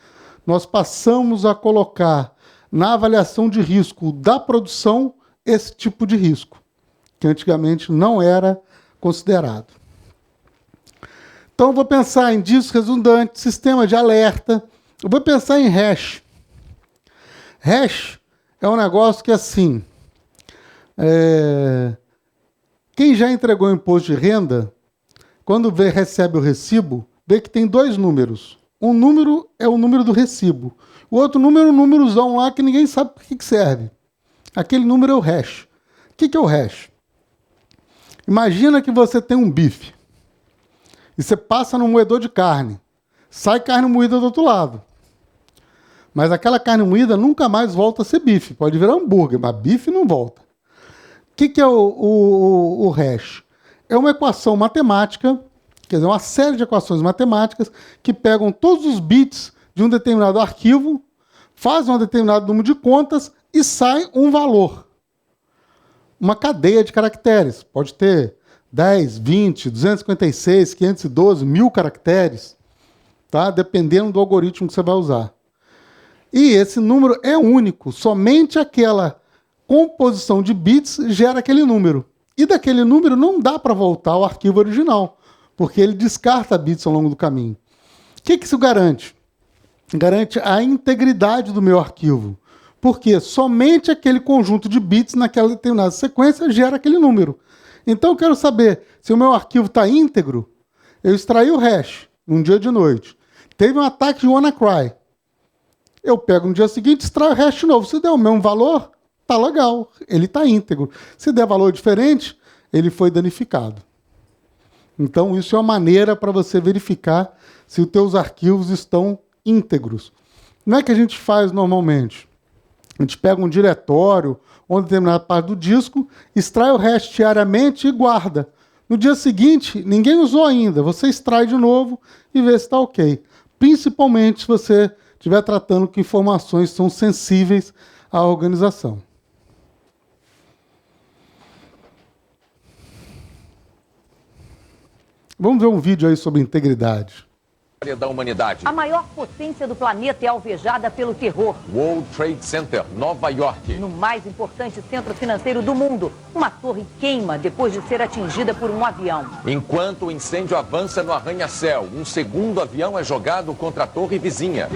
nós passamos a colocar na avaliação de risco da produção esse tipo de risco, que antigamente não era considerado. Então, eu vou pensar em disco redundante, sistema de alerta, eu vou pensar em hash. Hash é um negócio que, assim, quem já entregou imposto de renda, quando recebe o recibo, vê que tem 2 números. Um número é o número do recibo. O outro número é um númerozão lá que ninguém sabe para que serve. Aquele número é o hash. O que é o hash? Imagina que você tem um bife e você passa no moedor de carne. Sai carne moída do outro lado. Mas aquela carne moída nunca mais volta a ser bife. Pode virar hambúrguer, mas bife não volta. O que é o hash? É uma equação matemática, quer dizer, uma série de equações matemáticas que pegam todos os bits de um determinado arquivo, fazem um determinado número de contas e sai um valor. Uma cadeia de caracteres. Pode ter 10, 20, 256, 512, 1000 caracteres, tá? Dependendo do algoritmo que você vai usar. E esse número é único. Somente aquela composição de bits gera aquele número. E daquele número não dá para voltar ao arquivo original, porque ele descarta bits ao longo do caminho. O que isso garante? Garante a integridade do meu arquivo. Porque somente aquele conjunto de bits naquela determinada sequência gera aquele número. Então eu quero saber se o meu arquivo está íntegro. Eu extraí o hash num dia de noite. Teve um ataque de WannaCry. Eu pego no dia seguinte e extraio o hash novo. Se der o mesmo valor, tá legal, ele está íntegro. Se der valor diferente, ele foi danificado. Então isso é uma maneira para você verificar se os teus arquivos estão íntegros. Não é que a gente faz normalmente. A gente pega um diretório ou determinada parte do disco, extrai o hash diariamente e guarda. No dia seguinte, ninguém usou ainda. Você extrai de novo e vê se está ok. Principalmente se você estiver tratando com informações que são sensíveis à organização. Vamos ver um vídeo aí sobre integridade. Da humanidade. A maior potência do planeta é alvejada pelo terror. World Trade Center, Nova York. No mais importante centro financeiro do mundo, uma torre queima depois de ser atingida por um avião. Enquanto o incêndio avança no arranha-céu, um segundo avião é jogado contra a torre vizinha.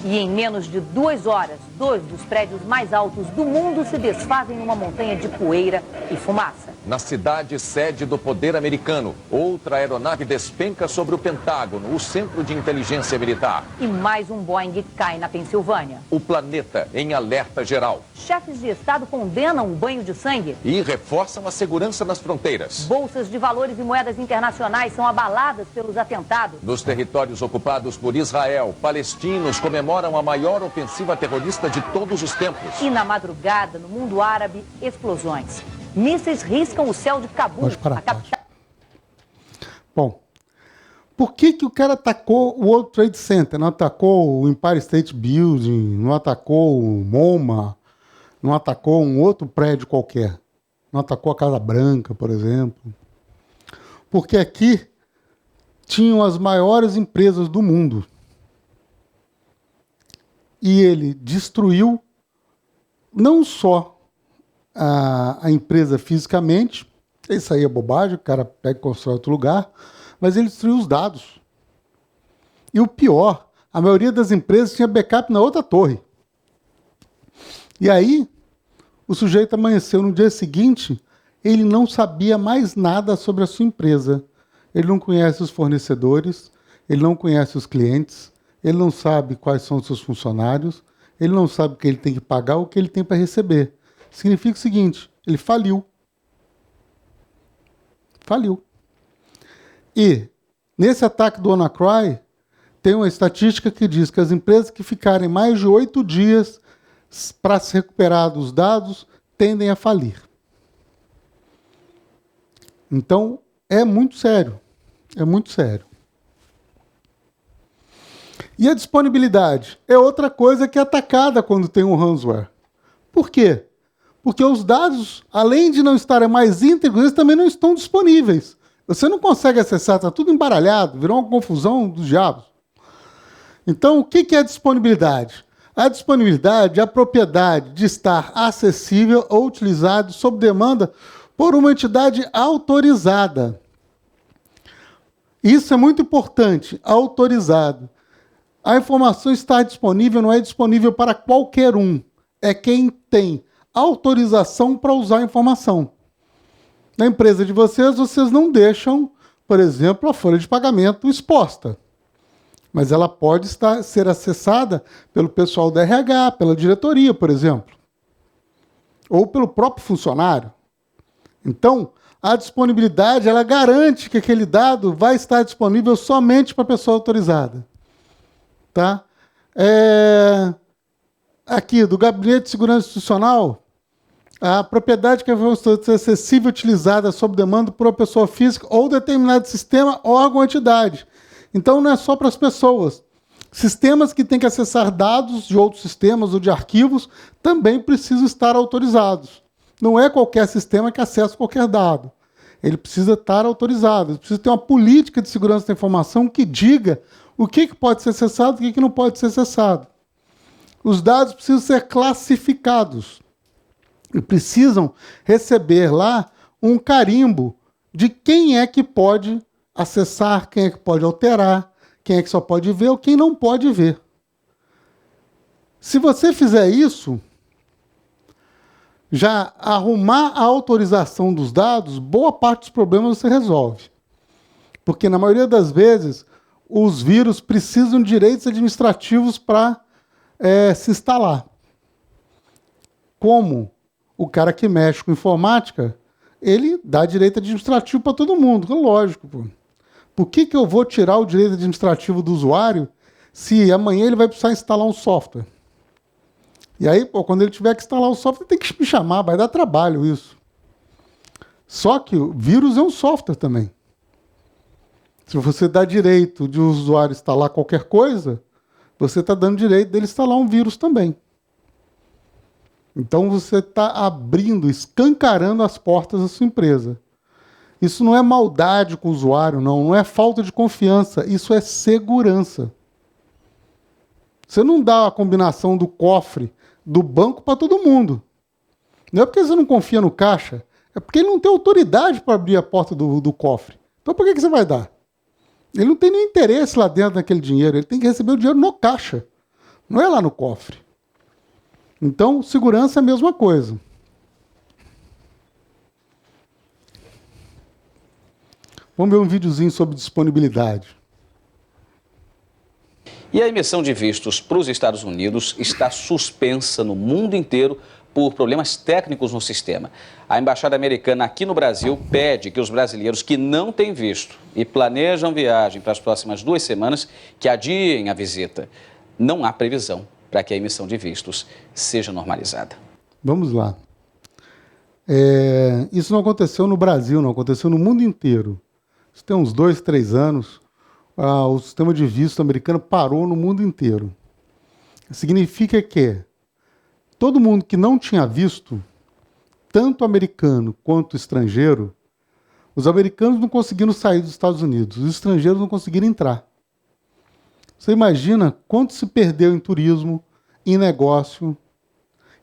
E em menos de 2 horas, 2 dos prédios mais altos do mundo se desfazem numa montanha de poeira e fumaça. Na cidade sede do poder americano, outra aeronave despenca sobre o Pentágono, o centro de inteligência militar. E mais um Boeing cai na Pensilvânia. O planeta em alerta geral. Chefes de Estado condenam o banho de sangue. E reforçam a segurança nas fronteiras. Bolsas de valores e moedas internacionais são abaladas pelos atentados. Nos territórios ocupados por Israel, palestinos comemoram a maior ofensiva terrorista de todos os tempos. E na madrugada, no mundo árabe, explosões. Mísseis riscam o céu de Cabul, a capital. Bom, por que o cara atacou o World Trade Center? Não atacou o Empire State Building, não atacou o MoMA, não atacou um outro prédio qualquer. Não atacou a Casa Branca, por exemplo. Porque aqui tinham as maiores empresas do mundo. E ele destruiu não só a empresa fisicamente, isso aí é bobagem, o cara pega e constrói outro lugar, mas ele destruiu os dados. E o pior, a maioria das empresas tinha backup na outra torre. E aí, o sujeito amanheceu no dia seguinte, ele não sabia mais nada sobre a sua empresa. Ele não conhece os fornecedores, ele não conhece os clientes, ele não sabe quais são os seus funcionários, ele não sabe o que ele tem que pagar ou o que ele tem para receber. Significa o seguinte, ele faliu. Faliu. E, nesse ataque do WannaCry, tem uma estatística que diz que as empresas que ficarem mais de 8 dias para se recuperar dos dados tendem a falir. Então, é muito sério. É muito sério. E a disponibilidade é outra coisa que é atacada quando tem um ransomware. Por quê? Porque os dados, além de não estarem mais íntegros, eles também não estão disponíveis. Você não consegue acessar, está tudo embaralhado, virou uma confusão dos diabos. Então, o que é a disponibilidade? A disponibilidade é a propriedade de estar acessível ou utilizado sob demanda por uma entidade autorizada. Isso é muito importante, autorizado. A informação está disponível, não é disponível para qualquer um. É quem tem autorização para usar a informação. Na empresa de vocês não deixam, por exemplo, a folha de pagamento exposta. Mas ela pode ser acessada pelo pessoal da RH, pela diretoria, por exemplo. Ou pelo próprio funcionário. Então, a disponibilidade, ela garante que aquele dado vai estar disponível somente para a pessoa autorizada. Tá? Aqui, do Gabinete de Segurança Institucional, a propriedade que vai ser acessível e utilizada sob demanda por uma pessoa física ou determinado sistema, órgão ou entidade. Então, não é só para as pessoas. Sistemas que têm que acessar dados de outros sistemas ou de arquivos também precisam estar autorizados. Não é qualquer sistema que acessa qualquer dado. Ele precisa estar autorizado. Ele precisa ter uma política de segurança da informação que diga o que pode ser acessado e o que não pode ser acessado. Os dados precisam ser classificados. E precisam receber lá um carimbo de quem é que pode acessar, quem é que pode alterar, quem é que só pode ver ou quem não pode ver. Se você fizer isso, já arrumar a autorização dos dados, boa parte dos problemas você resolve. Porque na maioria das vezes, os vírus precisam de direitos administrativos para se instalar. Como o cara que mexe com informática, ele dá direito administrativo para todo mundo. Lógico, pô. Por que eu vou tirar o direito administrativo do usuário se amanhã ele vai precisar instalar um software? E aí, pô, quando ele tiver que instalar o software, tem que me chamar, vai dar trabalho isso. Só que o vírus é um software também. Se você dá direito de o usuário instalar qualquer coisa, você está dando direito dele instalar um vírus também. Então você está abrindo, escancarando as portas da sua empresa. Isso não é maldade com o usuário, não é falta de confiança, isso é segurança. Você não dá a combinação do cofre do banco para todo mundo. Não é porque você não confia no caixa, é porque ele não tem autoridade para abrir a porta do cofre. Então por que você vai dar? Ele não tem nenhum interesse lá dentro daquele dinheiro, ele tem que receber o dinheiro no caixa, não é lá no cofre. Então, segurança é a mesma coisa. Vamos ver um videozinho sobre disponibilidade. E a emissão de vistos para os Estados Unidos está suspensa no mundo inteiro por problemas técnicos no sistema. A Embaixada Americana aqui no Brasil pede que os brasileiros que não têm visto e planejam viagem para as próximas 2 semanas que adiem a visita. Não há previsão para que a emissão de vistos seja normalizada. Vamos lá. Isso não aconteceu no Brasil, não aconteceu no mundo inteiro. Isso tem uns 2, 3 anos. O sistema de visto americano parou no mundo inteiro. Significa que todo mundo que não tinha visto, tanto americano quanto estrangeiro, os americanos não conseguiram sair dos Estados Unidos, os estrangeiros não conseguiram entrar. Você imagina quanto se perdeu em turismo, em negócio,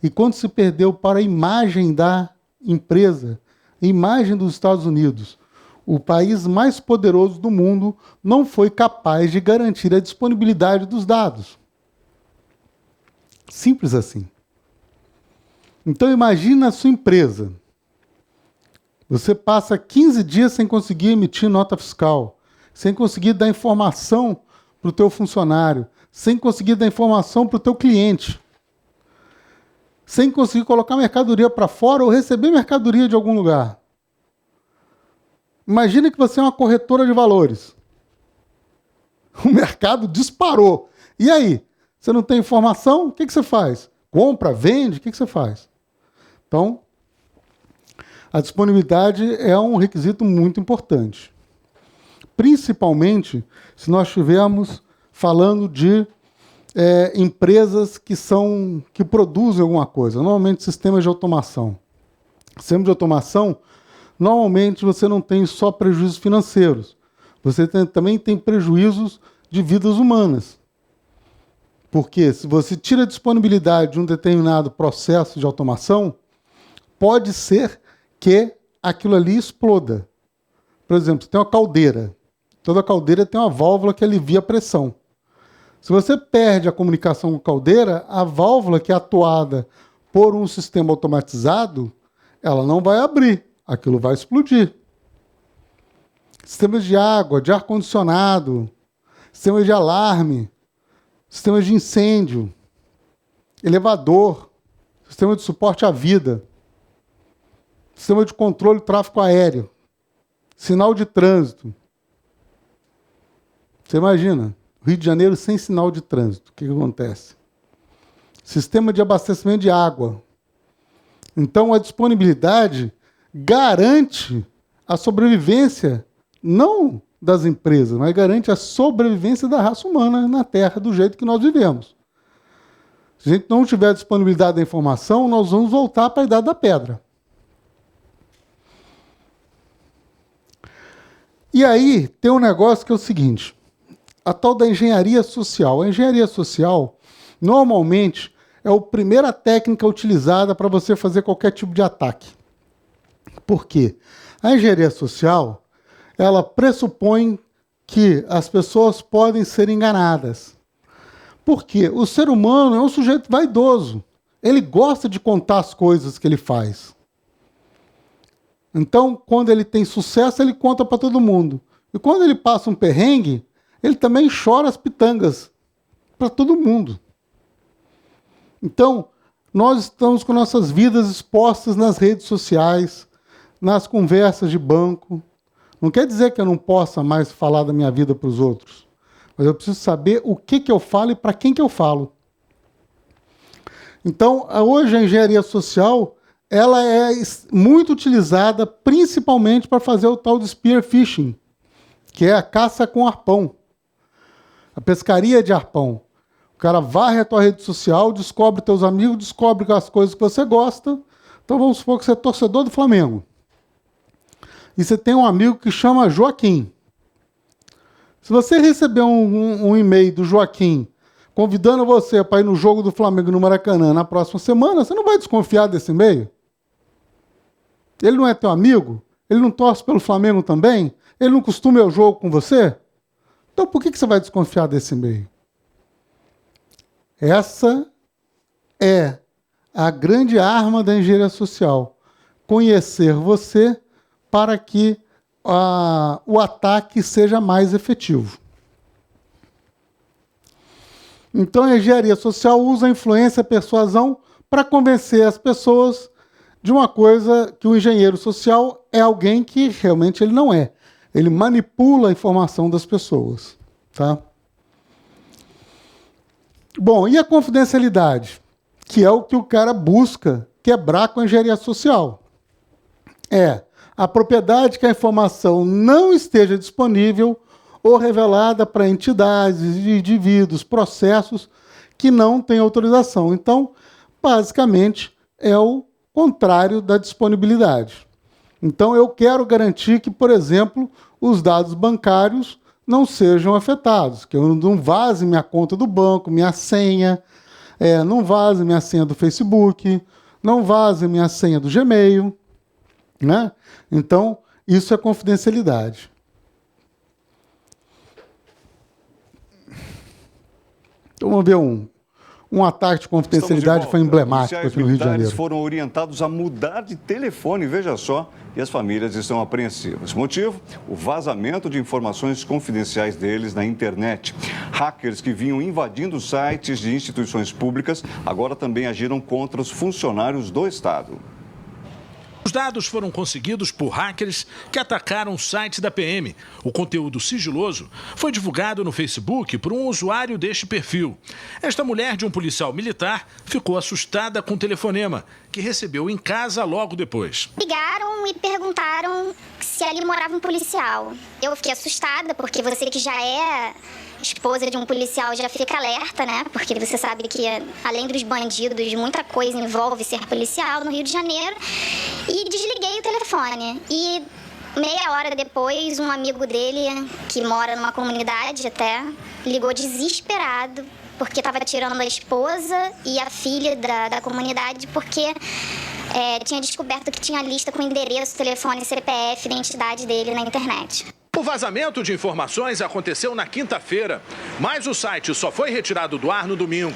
e quanto se perdeu para a imagem da empresa, a imagem dos Estados Unidos. O país mais poderoso do mundo não foi capaz de garantir a disponibilidade dos dados. Simples assim. Então imagina a sua empresa. Você passa 15 dias sem conseguir emitir nota fiscal, sem conseguir dar informação para o teu funcionário, sem conseguir dar informação para o teu cliente, sem conseguir colocar mercadoria para fora ou receber mercadoria de algum lugar. Imagina que você é uma corretora de valores. O mercado disparou. E aí? Você não tem informação? O que você faz? Compra, vende? O que você faz? Então, a disponibilidade é um requisito muito importante. Principalmente se nós estivermos falando de empresas que produzem alguma coisa. Normalmente, sistemas de automação. Sistema de automação, normalmente você não tem só prejuízos financeiros. Você também tem prejuízos de vidas humanas. Porque se você tira a disponibilidade de um determinado processo de automação, pode ser que aquilo ali exploda. Por exemplo, você tem uma caldeira. Toda caldeira tem uma válvula que alivia a pressão. Se você perde a comunicação com a caldeira, a válvula que é atuada por um sistema automatizado, ela não vai abrir. Aquilo vai explodir. Sistemas de água, de ar-condicionado, sistemas de alarme, sistemas de incêndio, elevador, sistema de suporte à vida, sistema de controle do tráfego aéreo, sinal de trânsito. Você imagina, Rio de Janeiro sem sinal de trânsito, o que acontece? Sistema de abastecimento de água. Então, a disponibilidade garante a sobrevivência, não das empresas, mas garante a sobrevivência da raça humana na Terra, do jeito que nós vivemos. Se a gente não tiver disponibilidade da informação, nós vamos voltar para a Idade da Pedra. E aí tem um negócio que é o seguinte, a tal da engenharia social. A engenharia social, normalmente, é a primeira técnica utilizada para você fazer qualquer tipo de ataque. Por quê? A engenharia social, ela pressupõe que as pessoas podem ser enganadas. Por quê? O ser humano é um sujeito vaidoso. Ele gosta de contar as coisas que ele faz. Então, quando ele tem sucesso, ele conta para todo mundo. E quando ele passa um perrengue, ele também chora as pitangas para todo mundo. Então, nós estamos com nossas vidas expostas nas redes sociais, nas conversas de banco. Não quer dizer que eu não possa mais falar da minha vida para os outros, mas eu preciso saber o que eu falo e para quem que eu falo. Então, hoje a engenharia social, ela é muito utilizada principalmente para fazer o tal de spear fishing, que é a caça com arpão, a pescaria de arpão. O cara varre a tua rede social, descobre teus amigos, descobre as coisas que você gosta. Então vamos supor que você é torcedor do Flamengo. E você tem um amigo que chama Joaquim. Se você receber um e-mail do Joaquim convidando você para ir no jogo do Flamengo no Maracanã na próxima semana, você não vai desconfiar desse e-mail? Ele não é teu amigo? Ele não torce pelo Flamengo também? Ele não costuma ir ao jogo com você? Então por que você vai desconfiar desse e-mail? Essa é a grande arma da engenharia social. Conhecer você para que o ataque seja mais efetivo. Então a engenharia social usa a influência e a persuasão para convencer as pessoas de uma coisa que o engenheiro social é alguém que realmente ele não é. Ele manipula a informação das pessoas. Tá? Bom, e a confidencialidade? Que é o que o cara busca quebrar com a engenharia social. É a propriedade que a informação não esteja disponível ou revelada para entidades, indivíduos, processos que não têm autorização. Então, basicamente, é o contrário da disponibilidade. Então, eu quero garantir que, por exemplo, os dados bancários não sejam afetados, que eu não vaze minha conta do banco, minha senha, não vaze minha senha do Facebook, não vaze minha senha do Gmail, né? Então, isso é confidencialidade. Então, vamos ver um ataque de confidencialidade foi emblemático aqui no Rio de Janeiro. Os foram orientados a mudar de telefone, veja só, e as famílias estão apreensivas. Motivo? O vazamento de informações confidenciais deles na internet. Hackers que vinham invadindo sites de instituições públicas agora também agiram contra os funcionários do Estado. Os dados foram conseguidos por hackers que atacaram o site da PM. O conteúdo sigiloso foi divulgado no Facebook por um usuário deste perfil. Esta mulher de um policial militar ficou assustada com o telefonema, que recebeu em casa logo depois. Ligaram e perguntaram se ali morava um policial. Eu fiquei assustada, porque você que já é esposa de um policial já fica alerta, né? Porque você sabe que, além dos bandidos, muita coisa envolve ser policial no Rio de Janeiro. E desliguei o telefone. E meia hora depois, um amigo dele, que mora numa comunidade até, ligou desesperado, porque estava tirando a esposa e a filha da comunidade, porque tinha descoberto que tinha lista com endereço, telefone, CPF, identidade dele na internet. O vazamento de informações aconteceu na quinta-feira, mas o site só foi retirado do ar no domingo.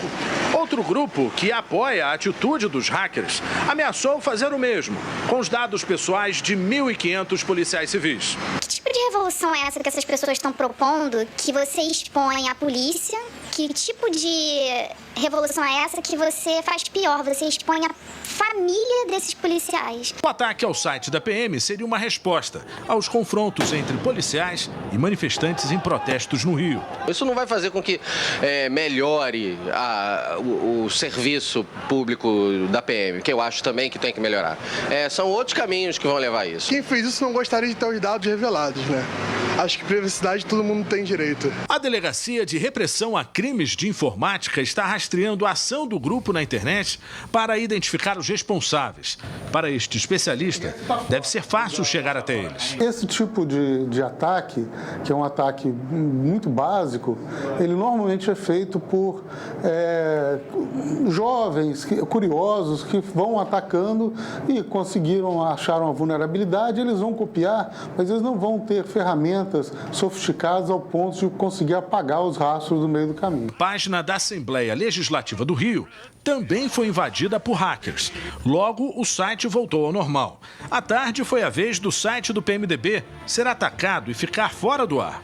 Outro grupo que apoia a atitude dos hackers ameaçou fazer o mesmo, com os dados pessoais de 1.500 policiais civis. Que tipo de revolução é essa que essas pessoas estão propondo, que você expõe a polícia? Que tipo de revolução é essa que você faz pior? Você expõe a família desses policiais. O ataque ao site da PM seria uma resposta aos confrontos entre policiais e manifestantes em protestos no Rio. Isso não vai fazer com que melhore o serviço público da PM, que eu acho também que tem que melhorar. São outros caminhos que vão levar a isso. Quem fez isso não gostaria de ter os dados revelados, né? Acho que privacidade todo mundo tem direito. A Delegacia de Repressão a Crimes de Informática está rastreando a ação do grupo na internet para identificar os responsáveis. Para este especialista, deve ser fácil chegar até eles. Esse tipo de ataque, que é um ataque muito básico, ele normalmente é feito por jovens curiosos que vão atacando e acharam a vulnerabilidade, eles vão copiar, mas eles não vão ter ferramentas sofisticadas ao ponto de conseguir apagar os rastros do meio do caminho. A página da Assembleia Legislativa do Rio também foi invadida por hackers. Logo, o site voltou ao normal. À tarde foi a vez do site do PMDB ser atacado e ficar fora do ar.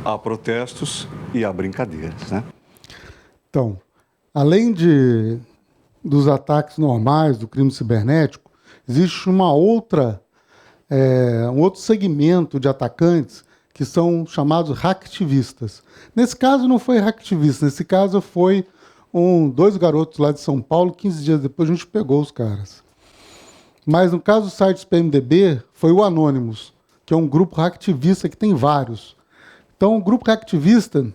Há protestos e há brincadeiras, né? Então, além dos ataques normais do crime cibernético, existe um outro segmento de atacantes que são chamados hacktivistas. Nesse caso não foi hacktivista, nesse caso foi dois garotos lá de São Paulo, 15 dias depois a gente pegou os caras. Mas no caso do site do PMDB, foi o Anonymous, que é um grupo hacktivista que tem vários. Então, o grupo hacktivista,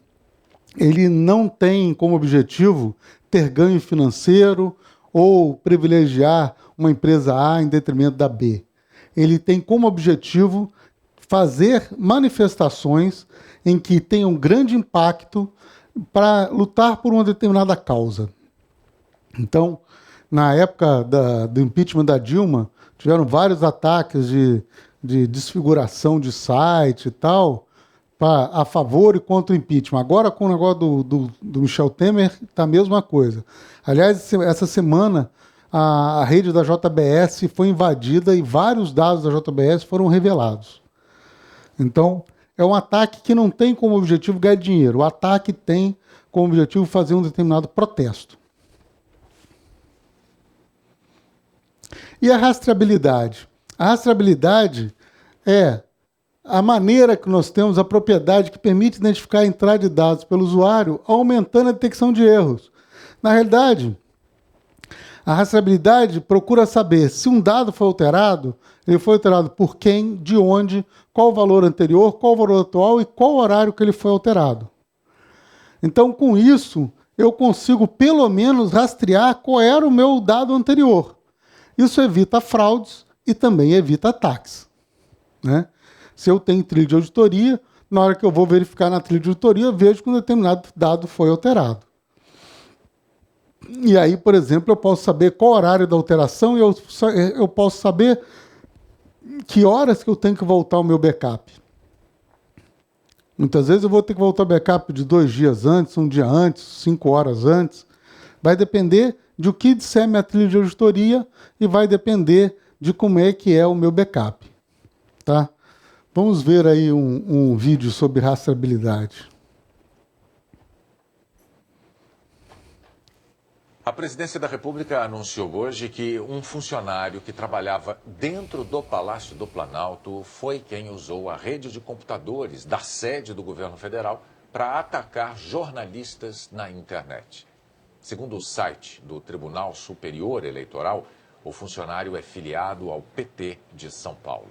ele não tem como objetivo ter ganho financeiro ou privilegiar uma empresa A em detrimento da B. Ele tem como objetivo fazer manifestações em que tenham grande impacto para lutar por uma determinada causa. Então, na época do impeachment da Dilma, tiveram vários ataques de desfiguração de site e tal, a favor e contra o impeachment. Agora, com o negócio do Michel Temer, está a mesma coisa. Aliás, essa semana, a rede da JBS foi invadida e vários dados da JBS foram revelados. Então, é um ataque que não tem como objetivo ganhar dinheiro. O ataque tem como objetivo fazer um determinado protesto. E a rastreabilidade? A rastreabilidade é a maneira que nós temos, a propriedade que permite identificar a entrada de dados pelo usuário, aumentando a detecção de erros. Na realidade, a rastreabilidade procura saber se um dado foi alterado, ele foi alterado por quem, de onde, qual o valor anterior, qual o valor atual e qual o horário que ele foi alterado. Então, com isso, eu consigo pelo menos rastrear qual era o meu dado anterior. Isso evita fraudes e também evita ataques, né? Se eu tenho trilha de auditoria, na hora que eu vou verificar na trilha de auditoria, eu vejo que um determinado dado foi alterado. E aí, por exemplo, eu posso saber qual horário da alteração e eu posso saber que horas que eu tenho que voltar o meu backup. Muitas vezes eu vou ter que voltar o backup de 2 dias antes, 1 dia antes, 5 horas antes. Vai depender de o que disser minha trilha de auditoria e vai depender de como é que é o meu backup. Tá? Vamos ver aí um vídeo sobre rastreabilidade. A Presidência da República anunciou hoje que um funcionário que trabalhava dentro do Palácio do Planalto foi quem usou a rede de computadores da sede do governo federal para atacar jornalistas na internet. Segundo o site do Tribunal Superior Eleitoral, o funcionário é filiado ao PT de São Paulo.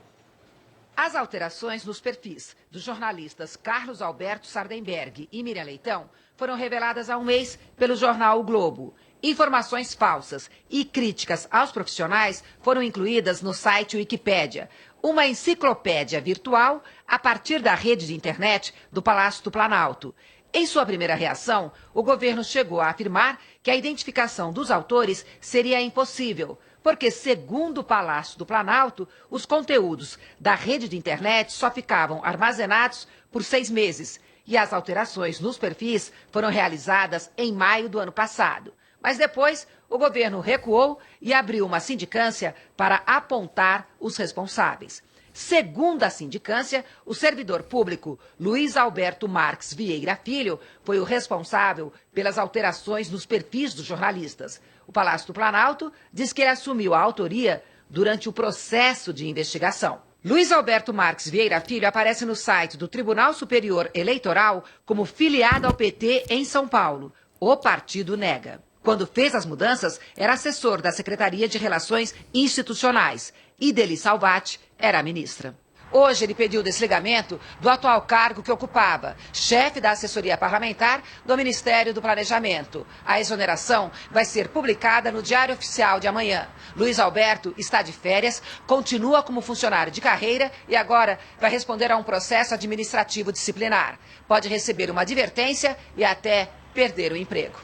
As alterações nos perfis dos jornalistas Carlos Alberto Sardenberg e Miriam Leitão foram reveladas há um mês pelo jornal O Globo. Informações falsas e críticas aos profissionais foram incluídas no site Wikipédia, uma enciclopédia virtual a partir da rede de internet do Palácio do Planalto. Em sua primeira reação, o governo chegou a afirmar que a identificação dos autores seria impossível, porque, segundo o Palácio do Planalto, os conteúdos da rede de internet só ficavam armazenados por 6 meses e as alterações nos perfis foram realizadas em maio do ano passado. Mas depois, o governo recuou e abriu uma sindicância para apontar os responsáveis. Segundo a sindicância, o servidor público Luiz Alberto Marques Vieira Filho foi o responsável pelas alterações nos perfis dos jornalistas. O Palácio do Planalto diz que ele assumiu a autoria durante o processo de investigação. Luiz Alberto Marques Vieira Filho aparece no site do Tribunal Superior Eleitoral como filiado ao PT em São Paulo. O partido nega. Quando fez as mudanças, era assessor da Secretaria de Relações Institucionais e Deli Salvati era a ministra. Hoje ele pediu o desligamento do atual cargo que ocupava, chefe da assessoria parlamentar do Ministério do Planejamento. A exoneração vai ser publicada no Diário Oficial de amanhã. Luiz Alberto está de férias, continua como funcionário de carreira e agora vai responder a um processo administrativo disciplinar. Pode receber uma advertência e até perder o emprego.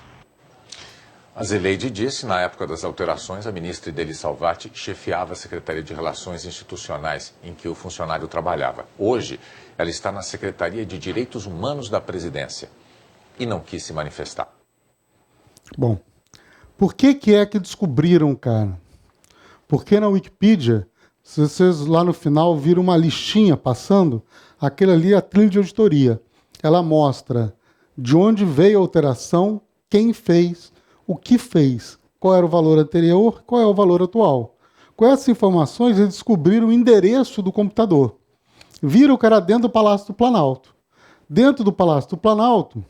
A Zeleide disse, na época das alterações, a ministra Deli Salvati chefiava a Secretaria de Relações Institucionais, em que o funcionário trabalhava. Hoje, ela está na Secretaria de Direitos Humanos da Presidência e não quis se manifestar. Bom, por que é que descobriram o cara? Porque na Wikipedia, se vocês lá no final viram uma listinha passando, aquele ali é a trilha de auditoria. Ela mostra de onde veio a alteração, quem fez, o que fez, qual era o valor anterior, qual é o valor atual. Com essas informações, eles descobriram o endereço do computador. Viram que era dentro do Palácio do Planalto. Dentro do Palácio do Planalto,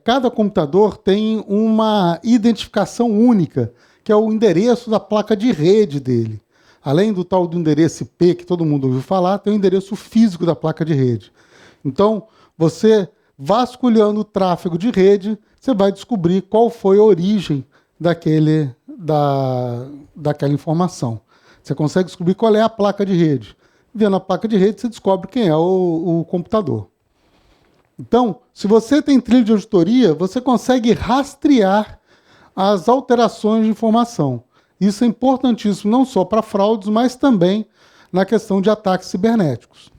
cada computador tem uma identificação única, que é o endereço da placa de rede dele. Além do tal do endereço IP, que todo mundo ouviu falar, tem o endereço físico da placa de rede. Então, você vasculhando o tráfego de rede, você vai descobrir qual foi a origem daquela informação. Você consegue descobrir qual é a placa de rede. Vendo a placa de rede, você descobre quem é o computador. Então, se você tem trilha de auditoria, você consegue rastrear as alterações de informação. Isso é importantíssimo não só para fraudes, mas também na questão de ataques cibernéticos.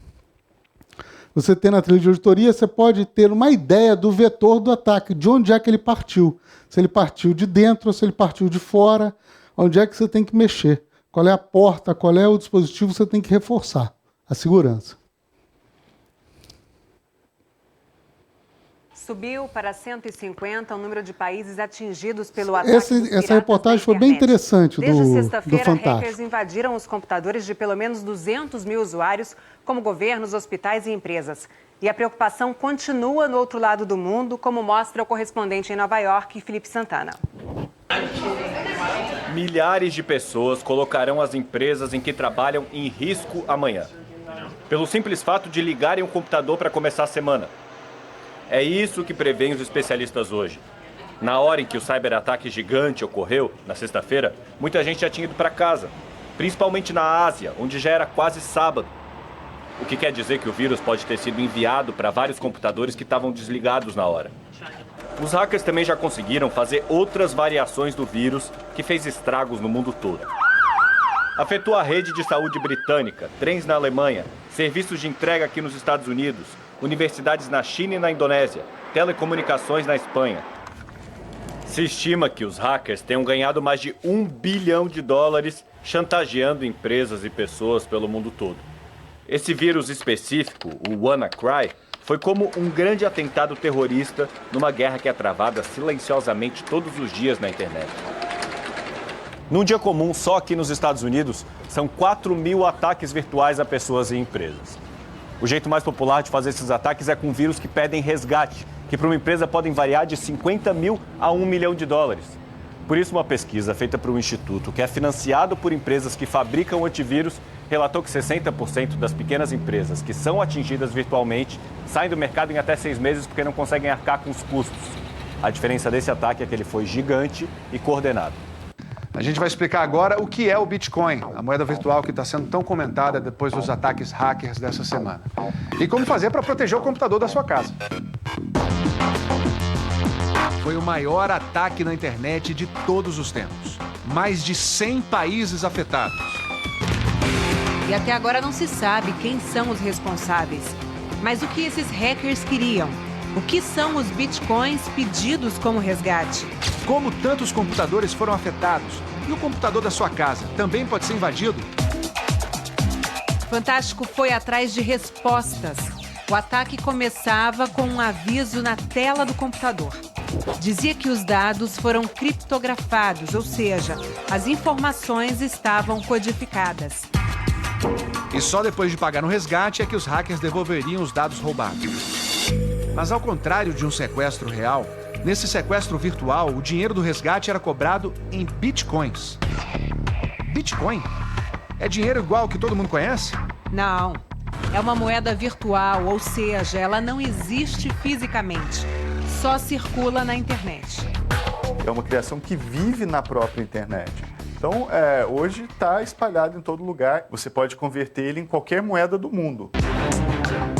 Você tem na trilha de auditoria, você pode ter uma ideia do vetor do ataque, de onde é que ele partiu. Se ele partiu de dentro ou se ele partiu de fora, onde é que você tem que mexer. Qual é a porta, qual é o dispositivo, você tem que reforçar a segurança. Subiu para 150 o número de países atingidos pelo ataque dos piratas essa reportagem foi bem interessante Desde do sexta-feira, Fantástico. hackers invadiram os computadores de pelo menos 200 mil usuários, como governos, hospitais e empresas. E a preocupação continua no outro lado do mundo, como mostra o correspondente em Nova York, Felipe Santana. Milhares de pessoas colocarão as empresas em que trabalham em risco amanhã, pelo simples fato de ligarem o computador para começar a semana. É isso que prevêem os especialistas hoje. Na hora em que o cyberataque gigante ocorreu, na sexta-feira, muita gente já tinha ido para casa, principalmente na Ásia, onde já era quase sábado. O que quer dizer que o vírus pode ter sido enviado para vários computadores que estavam desligados na hora. Os hackers também já conseguiram fazer outras variações do vírus que fez estragos no mundo todo. Afetou a rede de saúde britânica, trens na Alemanha, serviços de entrega aqui nos Estados Unidos, universidades na China e na Indonésia, telecomunicações na Espanha. Se estima que os hackers tenham ganhado mais de $1 bilhão chantageando empresas e pessoas pelo mundo todo. Esse vírus específico, o WannaCry, foi como um grande atentado terrorista numa guerra que é travada silenciosamente todos os dias na internet. Num dia comum, só aqui nos Estados Unidos, são 4.000 ataques virtuais a pessoas e empresas. O jeito mais popular de fazer esses ataques é com vírus que pedem resgate, que para uma empresa podem variar de 50 mil a $1 milhão. Por isso, uma pesquisa feita por um instituto que é financiado por empresas que fabricam antivírus relatou que 60% das pequenas empresas que são atingidas virtualmente saem do mercado em até 6 meses porque não conseguem arcar com os custos. A diferença desse ataque é que ele foi gigante e coordenado. A gente vai explicar agora o que é o Bitcoin, a moeda virtual que está sendo tão comentada depois dos ataques hackers dessa semana. E como fazer para proteger o computador da sua casa. Foi o maior ataque na internet de todos os tempos. Mais de 100 países afetados. E até agora não se sabe quem são os responsáveis. Mas o que esses hackers queriam? O que são os bitcoins pedidos como resgate? Como tantos computadores foram afetados? E o computador da sua casa também pode ser invadido? Fantástico foi atrás de respostas. O ataque começava com um aviso na tela do computador. Dizia que os dados foram criptografados, ou seja, as informações estavam codificadas. E só depois de pagar um resgate é que os hackers devolveriam os dados roubados. Mas ao contrário de um sequestro real, nesse sequestro virtual, o dinheiro do resgate era cobrado em bitcoins. Bitcoin? É dinheiro igual que todo mundo conhece? Não. É uma moeda virtual, ou seja, ela não existe fisicamente. Só circula na internet. É uma criação que vive na própria internet. Então, hoje está espalhado em todo lugar. Você pode converter ele em qualquer moeda do mundo.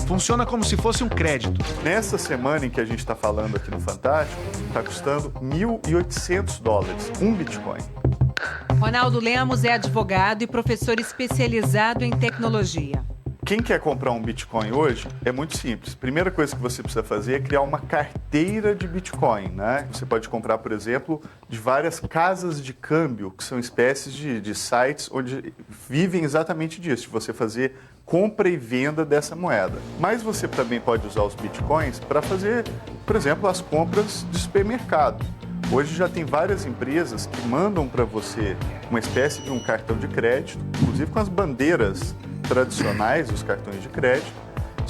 Funciona como se fosse um crédito. Nessa semana em que a gente está falando aqui no Fantástico, está custando $1.800, um Bitcoin. Ronaldo Lemos é advogado e professor especializado em tecnologia. Quem quer comprar um Bitcoin hoje é muito simples. Primeira coisa que você precisa fazer é criar uma carteira de Bitcoin, né? Você pode comprar, por exemplo, de várias casas de câmbio, que são espécies de sites onde vivem exatamente disso, de você fazer compra e venda dessa moeda. Mas você também pode usar os Bitcoins para fazer, por exemplo, as compras de supermercado. Hoje já tem várias empresas que mandam para você uma espécie de um cartão de crédito, inclusive com as bandeiras tradicionais dos cartões de crédito,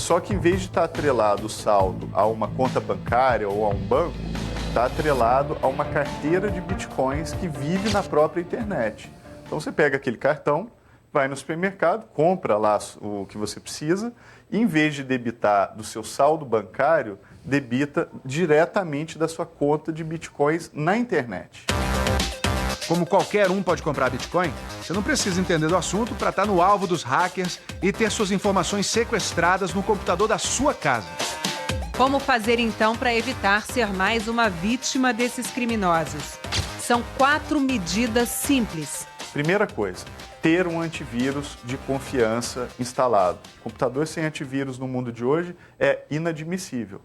Só que em vez de estar atrelado o saldo a uma conta bancária ou a um banco, está atrelado a uma carteira de bitcoins que vive na própria internet. Então você pega aquele cartão, vai no supermercado, compra lá o que você precisa e em vez de debitar do seu saldo bancário, debita diretamente da sua conta de bitcoins na internet. Como qualquer um pode comprar Bitcoin, você não precisa entender do assunto para estar no alvo dos hackers e ter suas informações sequestradas no computador da sua casa. Como fazer então para evitar ser mais uma vítima desses criminosos? São 4 medidas simples. Primeira coisa, ter um antivírus de confiança instalado. Computador sem antivírus no mundo de hoje é inadmissível.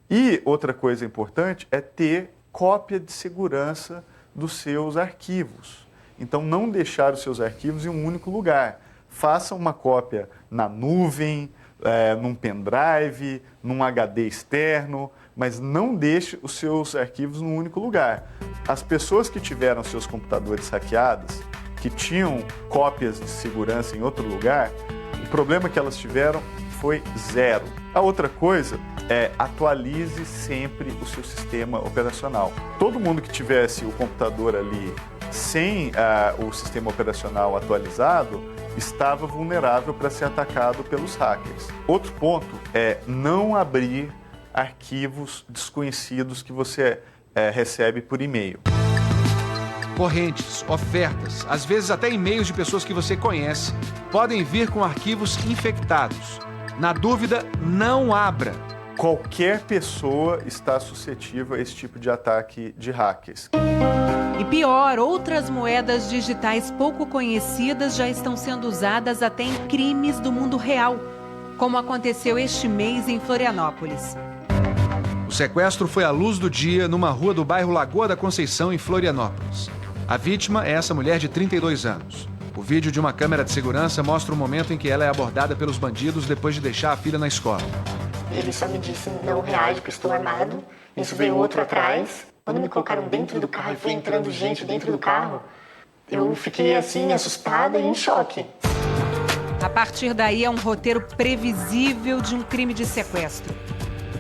E outra coisa importante é ter cópia de segurança dos seus arquivos. Então, não deixar os seus arquivos em um único lugar. Faça uma cópia na nuvem, num pendrive, num HD externo, mas não deixe os seus arquivos num único lugar. As pessoas que tiveram seus computadores hackeados, que tinham cópias de segurança em outro lugar, o problema que elas tiveram foi 0. A outra coisa é atualize sempre o seu sistema operacional. Todo mundo que tivesse o computador ali sem o sistema operacional atualizado estava vulnerável para ser atacado pelos hackers. Outro ponto é não abrir arquivos desconhecidos que você recebe por e-mail. Correntes, ofertas, às vezes até e-mails de pessoas que você conhece, podem vir com arquivos infectados. Na dúvida, não abra. Qualquer pessoa está suscetível a esse tipo de ataque de hackers. E pior, outras moedas digitais pouco conhecidas já estão sendo usadas até em crimes do mundo real, como aconteceu este mês em Florianópolis. O sequestro foi à luz do dia numa rua do bairro Lagoa da Conceição, em Florianópolis. A vítima é essa mulher de 32 anos. O vídeo de uma câmera de segurança mostra o momento em que ela é abordada pelos bandidos depois de deixar a filha na escola. Ele só me disse, não reage que eu estou armado. Isso veio outro atrás. Quando me colocaram dentro do carro e foi entrando gente dentro do carro, eu fiquei assim, assustada e em choque. A partir daí é um roteiro previsível de um crime de sequestro.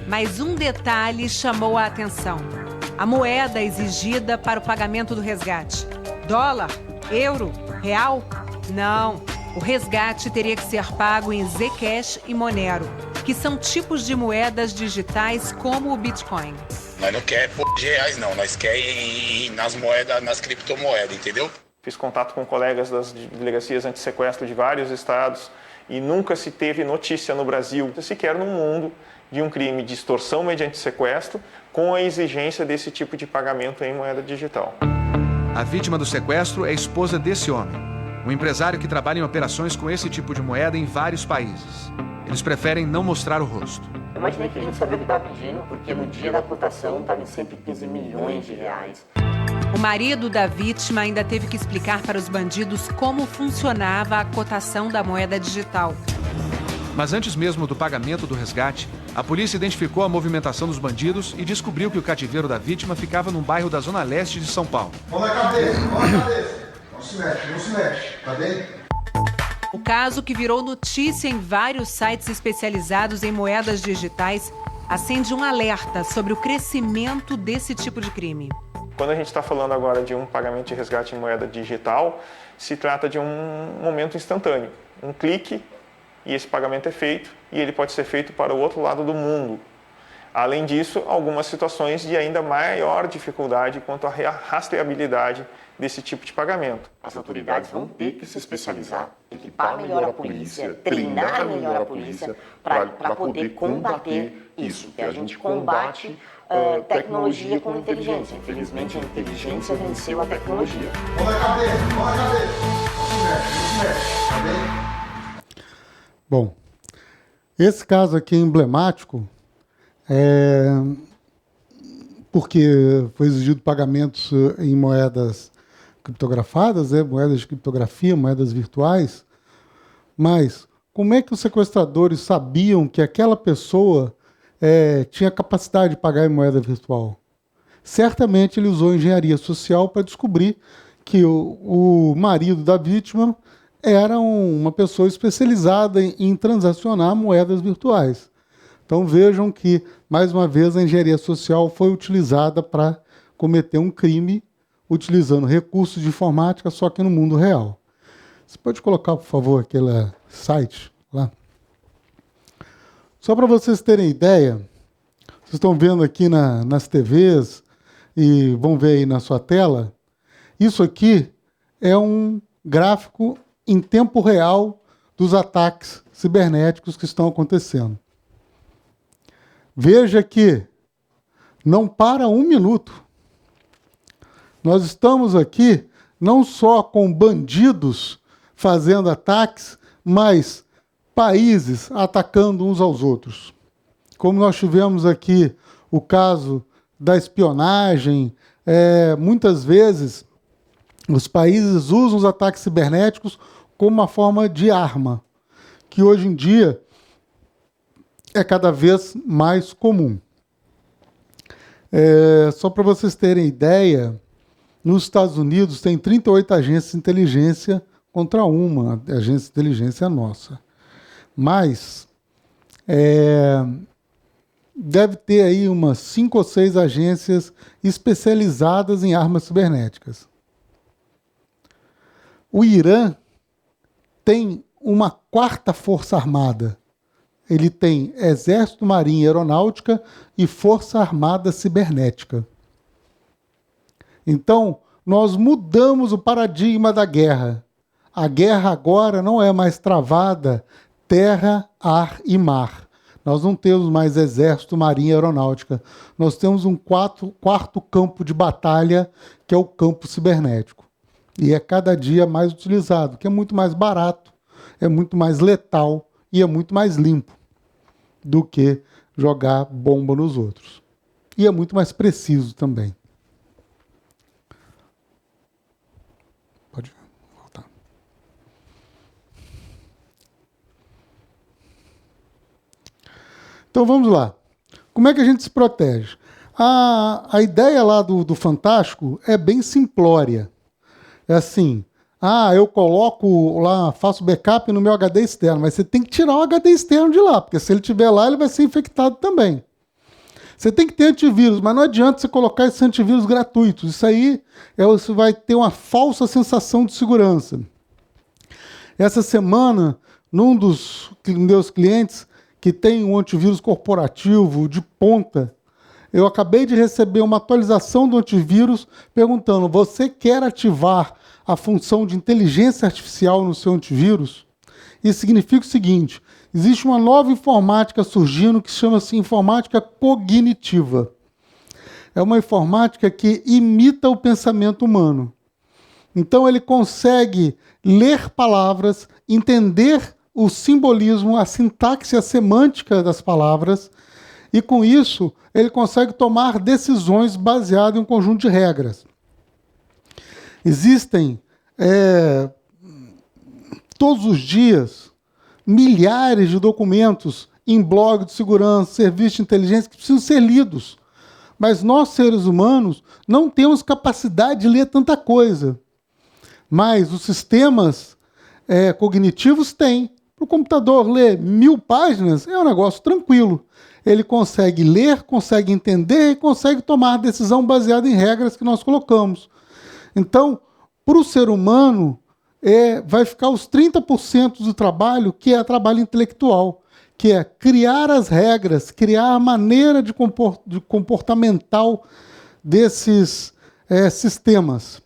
Mas um detalhe chamou a atenção. A moeda exigida para o pagamento do resgate. Dólar? Euro? Real? Não. O resgate teria que ser pago em Zcash e Monero, que são tipos de moedas digitais como o Bitcoin. Nós não queremos de reais, não. Nós queremos nas moedas, nas criptomoedas, entendeu? Fiz contato com colegas das delegacias anti-sequestro de vários estados e nunca se teve notícia no Brasil, sequer no mundo, de um crime de extorsão mediante sequestro com a exigência desse tipo de pagamento em moeda digital. A vítima do sequestro é a esposa desse homem, um empresário que trabalha em operações com esse tipo de moeda em vários países. Eles preferem não mostrar o rosto. Eu imaginei que a gente sabia o que estava pedindo, porque no dia da cotação estava em 115 milhões de reais. O marido da vítima ainda teve que explicar para os bandidos como funcionava a cotação da moeda digital. Mas antes mesmo do pagamento do resgate, a polícia identificou a movimentação dos bandidos e descobriu que o cativeiro da vítima ficava num bairro da zona leste de São Paulo. Mão na cabeça, mão na cabeça. Não se mexe, não se mexe, tá bem? O caso, que virou notícia em vários sites especializados em moedas digitais, acende um alerta sobre o crescimento desse tipo de crime. Quando a gente está falando agora de um pagamento de resgate em moeda digital, se trata de um momento instantâneo. Um clique e esse pagamento é feito, e ele pode ser feito para o outro lado do mundo. Além disso, algumas situações de ainda maior dificuldade quanto à rastreabilidade desse tipo de pagamento. As autoridades vão ter que se especializar, equipar melhor a polícia, treinar melhor a polícia para poder combater isso. Que a gente combate tecnologia com inteligência. Infelizmente, a inteligência venceu a tecnologia. Mão na cabeça, mão na cabeça. Não se mexe, tá bem? Bom, esse caso aqui é emblemático porque foi exigido pagamentos em moedas criptografadas, moedas de criptografia, moedas virtuais, mas como é que os sequestradores sabiam que aquela pessoa tinha capacidade de pagar em moeda virtual? Certamente ele usou engenharia social para descobrir que o marido da vítima era uma pessoa especializada em transacionar moedas virtuais. Então vejam que, mais uma vez, a engenharia social foi utilizada para cometer um crime utilizando recursos de informática, só que no mundo real. Você pode colocar, por favor, aquele site lá? Só para vocês terem ideia, vocês estão vendo aqui nas TVs e vão ver aí na sua tela, isso aqui é um gráfico em tempo real dos ataques cibernéticos que estão acontecendo. Veja que não para um minuto. Nós estamos aqui não só com bandidos fazendo ataques, mas países atacando uns aos outros. Como nós tivemos aqui o caso da espionagem, muitas vezes os países usam os ataques cibernéticos como uma forma de arma, que hoje em dia é cada vez mais comum. Só para vocês terem ideia, nos Estados Unidos tem 38 agências de inteligência contra uma agência de inteligência nossa. Mas deve ter aí umas 5 ou 6 agências especializadas em armas cibernéticas. O Irã tem uma 4ª força armada. Ele tem Exército, Marinha, Aeronáutica e Força Armada Cibernética. Então, nós mudamos o paradigma da guerra. A guerra agora não é mais travada terra, ar e mar. Nós não temos mais Exército, Marinha e Aeronáutica. Nós temos um quarto campo de batalha, que é o campo cibernético. E é cada dia mais utilizado, que é muito mais barato, é muito mais letal e é muito mais limpo do que jogar bomba nos outros. E é muito mais preciso também. Pode voltar. Então vamos lá. Como é que a gente se protege? A ideia lá do Fantástico é bem simplória. É assim, eu coloco lá, faço backup no meu HD externo, mas você tem que tirar o HD externo de lá, porque se ele estiver lá, ele vai ser infectado também. Você tem que ter antivírus, mas não adianta você colocar esse antivírus gratuito. Isso aí você vai ter uma falsa sensação de segurança. Essa semana, num dos meus clientes, que tem um antivírus corporativo de ponta, eu acabei de receber uma atualização do antivírus perguntando: você quer ativar a função de inteligência artificial no seu antivírus? Isso significa o seguinte: existe uma nova informática surgindo que chama-se informática cognitiva. É uma informática que imita o pensamento humano. Então ele consegue ler palavras, entender o simbolismo, a sintaxe, a semântica das palavras, e com isso ele consegue tomar decisões baseadas em um conjunto de regras. Existem, todos os dias, milhares de documentos em blog de segurança, serviço de inteligência que precisam ser lidos. Mas nós, seres humanos, não temos capacidade de ler tanta coisa. Mas os sistemas cognitivos têm. Para o computador ler 1000 páginas é um negócio tranquilo. Ele consegue ler, consegue entender e consegue tomar decisão baseada em regras que nós colocamos. Então, para o ser humano, vai ficar os 30% do trabalho, que é trabalho intelectual, que é criar as regras, criar a maneira de comportamental desses sistemas.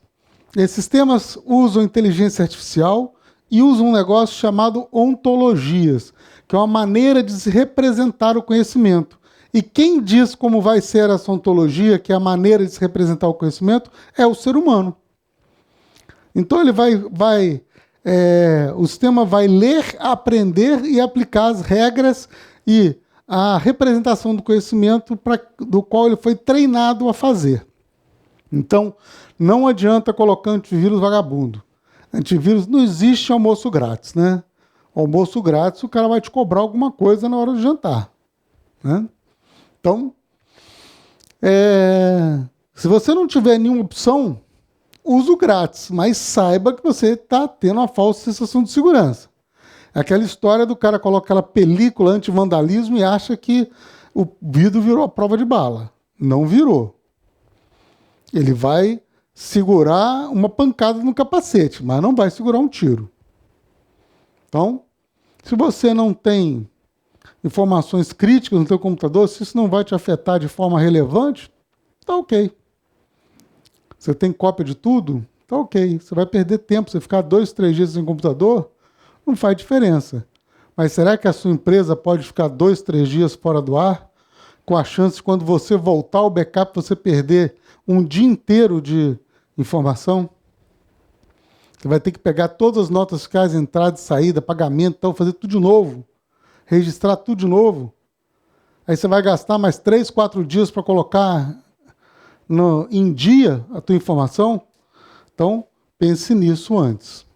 Esses sistemas usam inteligência artificial e usam um negócio chamado ontologias, que é uma maneira de se representar o conhecimento. E quem diz como vai ser essa ontologia, que é a maneira de se representar o conhecimento, é o ser humano. Então ele o sistema vai ler, aprender e aplicar as regras e a representação do conhecimento do qual ele foi treinado a fazer. Então, não adianta colocar antivírus vagabundo. Antivírus, não existe almoço grátis, né? Almoço grátis, o cara vai te cobrar alguma coisa na hora do jantar, né? Então, se você não tiver nenhuma opção, uso grátis, mas saiba que você está tendo uma falsa sensação de segurança. É aquela história do cara coloca aquela película anti-vandalismo e acha que o vidro virou a prova de bala. Não virou. Ele vai segurar uma pancada no capacete, mas não vai segurar um tiro. Então, se você não tem informações críticas no seu computador, se isso não vai te afetar de forma relevante, tá ok. Você tem cópia de tudo? Tá ok. Você vai perder tempo. Você ficar 2, 3 dias sem computador, não faz diferença. Mas será que a sua empresa pode ficar 2, 3 dias fora do ar, com a chance de, quando você voltar ao backup, você perder um dia inteiro de informação? Você vai ter que pegar todas as notas fiscais, entrada e saída, pagamento, então, fazer tudo de novo, registrar tudo de novo. Aí você vai gastar mais 3, 4 dias para colocar em dia a tua informação. Então, pense nisso antes.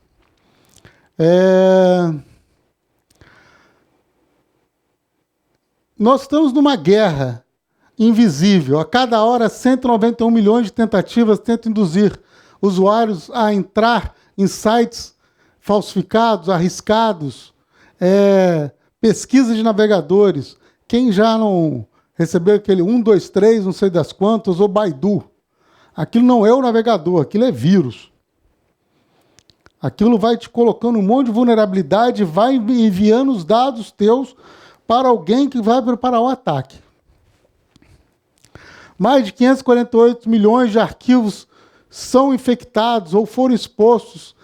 Nós estamos numa guerra invisível. A cada hora, 191 milhões de tentativas tentam induzir usuários a entrar em sites falsificados, arriscados, pesquisa de navegadores. Quem já não recebeu aquele 123, não sei das quantas, ou Baidu? Aquilo não é o navegador, aquilo é vírus. Aquilo vai te colocando um monte de vulnerabilidade, vai enviando os dados teus para alguém que vai preparar o ataque. Mais de 548 milhões de arquivos são infectados ou foram expostos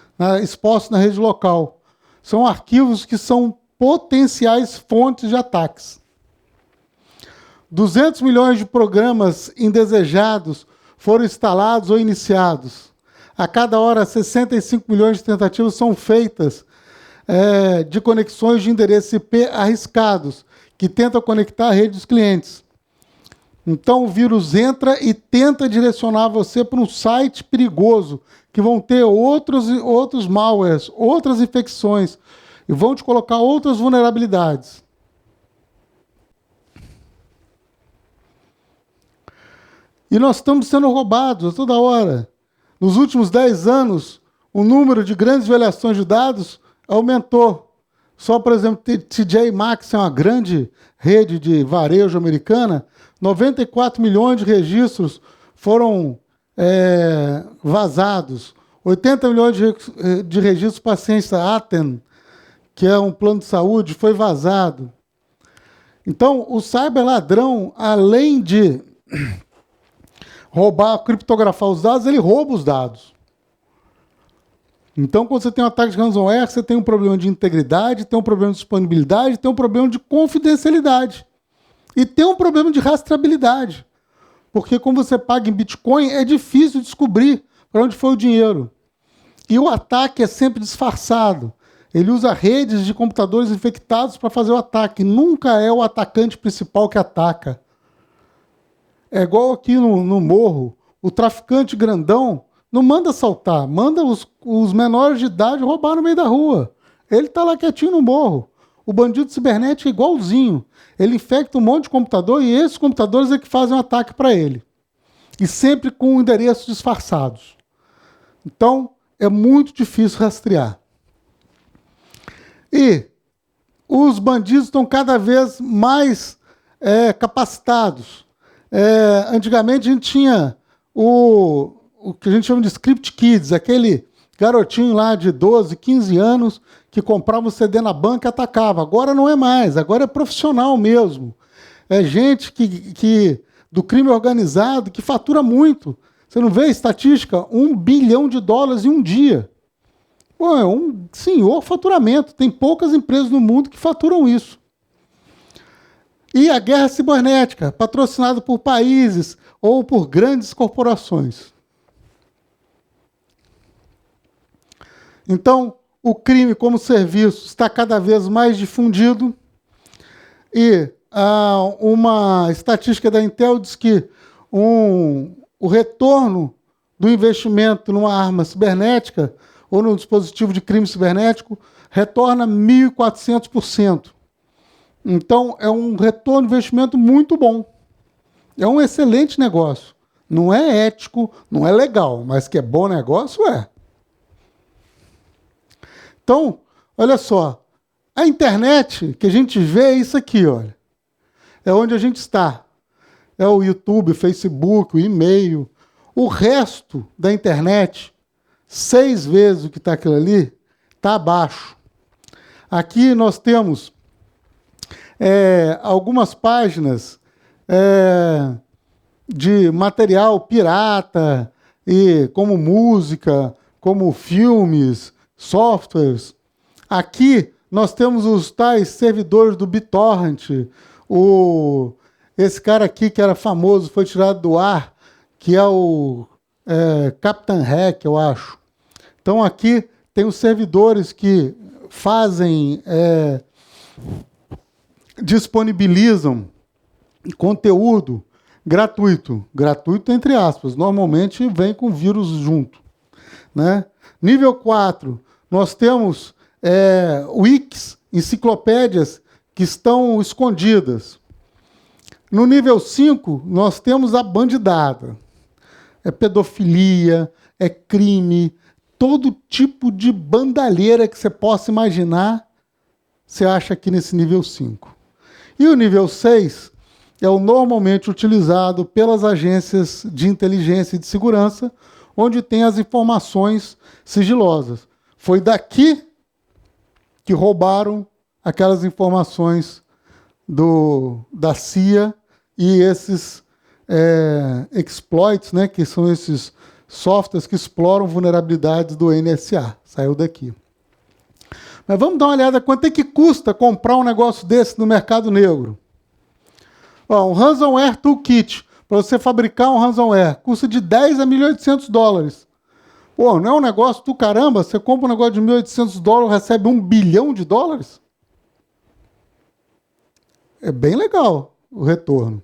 na rede local. São arquivos que são potenciais fontes de ataques. 200 milhões de programas indesejados foram instalados ou iniciados. A cada hora, 65 milhões de tentativas são feitas de conexões de endereço IP arriscados, que tentam conectar a rede dos clientes. Então o vírus entra e tenta direcionar você para um site perigoso, que vão ter outros malwares, outras infecções, e vão te colocar outras vulnerabilidades. E nós estamos sendo roubados a toda hora. Nos últimos 10 anos, o número de grandes violações de dados aumentou. Só, por exemplo, TJ Maxx é uma grande rede de varejo americana, 94 milhões de registros foram vazados. 80 milhões de registros para a ciência Aten, que é um plano de saúde, foi vazado. Então, o cyberladrão, além de roubar, criptografar os dados, ele rouba os dados. Então, quando você tem um ataque de ransomware, você tem um problema de integridade, tem um problema de disponibilidade, tem um problema de confidencialidade. E tem um problema de rastreabilidade. Porque, como você paga em Bitcoin, é difícil descobrir para onde foi o dinheiro. E o ataque é sempre disfarçado. Ele usa redes de computadores infectados para fazer o ataque. Nunca é o atacante principal que ataca. É igual aqui no morro. O traficante grandão não manda assaltar, manda os menores de idade roubar no meio da rua. Ele está lá quietinho no morro. O bandido cibernético é igualzinho. Ele infecta um monte de computador e esses computadores é que fazem um ataque para ele. E sempre com endereços disfarçados. Então, é muito difícil rastrear. E os bandidos estão cada vez mais capacitados. Antigamente a gente tinha o que a gente chama de script kids, aquele garotinho lá de 12, 15 anos que comprava um CD na banca e atacava. Agora não é mais, agora é profissional mesmo. É gente do crime organizado que fatura muito. Você não vê a estatística? $1 bilhão em um dia. Pô, é um senhor faturamento. Tem poucas empresas no mundo que faturam isso. E a guerra cibernética, patrocinada por países ou por grandes corporações. Então, o crime como serviço está cada vez mais difundido e uma estatística da Intel diz que o retorno do investimento numa arma cibernética ou num dispositivo de crime cibernético retorna 1.400%. Então, é um retorno de investimento muito bom. É um excelente negócio. Não é ético, não é legal, mas que é bom negócio, é. Então, olha só, a internet que a gente vê é isso aqui, olha. É onde a gente está. É o YouTube, o Facebook, o e-mail. O resto da internet, 6 vezes o que está aquilo ali, está abaixo. Aqui nós temos algumas páginas de material pirata, e como música, como filmes, softwares. Aqui nós temos os tais servidores do BitTorrent. Esse cara aqui que era famoso, foi tirado do ar, que é o Captain Hack, eu acho. Então aqui tem os servidores que fazem, disponibilizam conteúdo gratuito. Gratuito entre aspas. Normalmente vem com vírus junto, né? Nível 4, nós temos wikis, enciclopédias que estão escondidas. No nível 5, nós temos a bandidada. É pedofilia, é crime, todo tipo de bandalheira que você possa imaginar, você acha aqui nesse nível 5. E o nível 6 é o normalmente utilizado pelas agências de inteligência e de segurança, onde tem as informações sigilosas. Foi daqui que roubaram aquelas informações da CIA e esses exploits, né, que são esses softwares que exploram vulnerabilidades do NSA. Saiu daqui. Mas vamos dar uma olhada quanto é que custa comprar um negócio desse no mercado negro. Ó, um Ransomware Toolkit, para você fabricar um ransomware, custa de $10 a $1.800. Pô, não é um negócio do caramba? Você compra um negócio de $1.800, recebe $1 bilhão? É bem legal o retorno.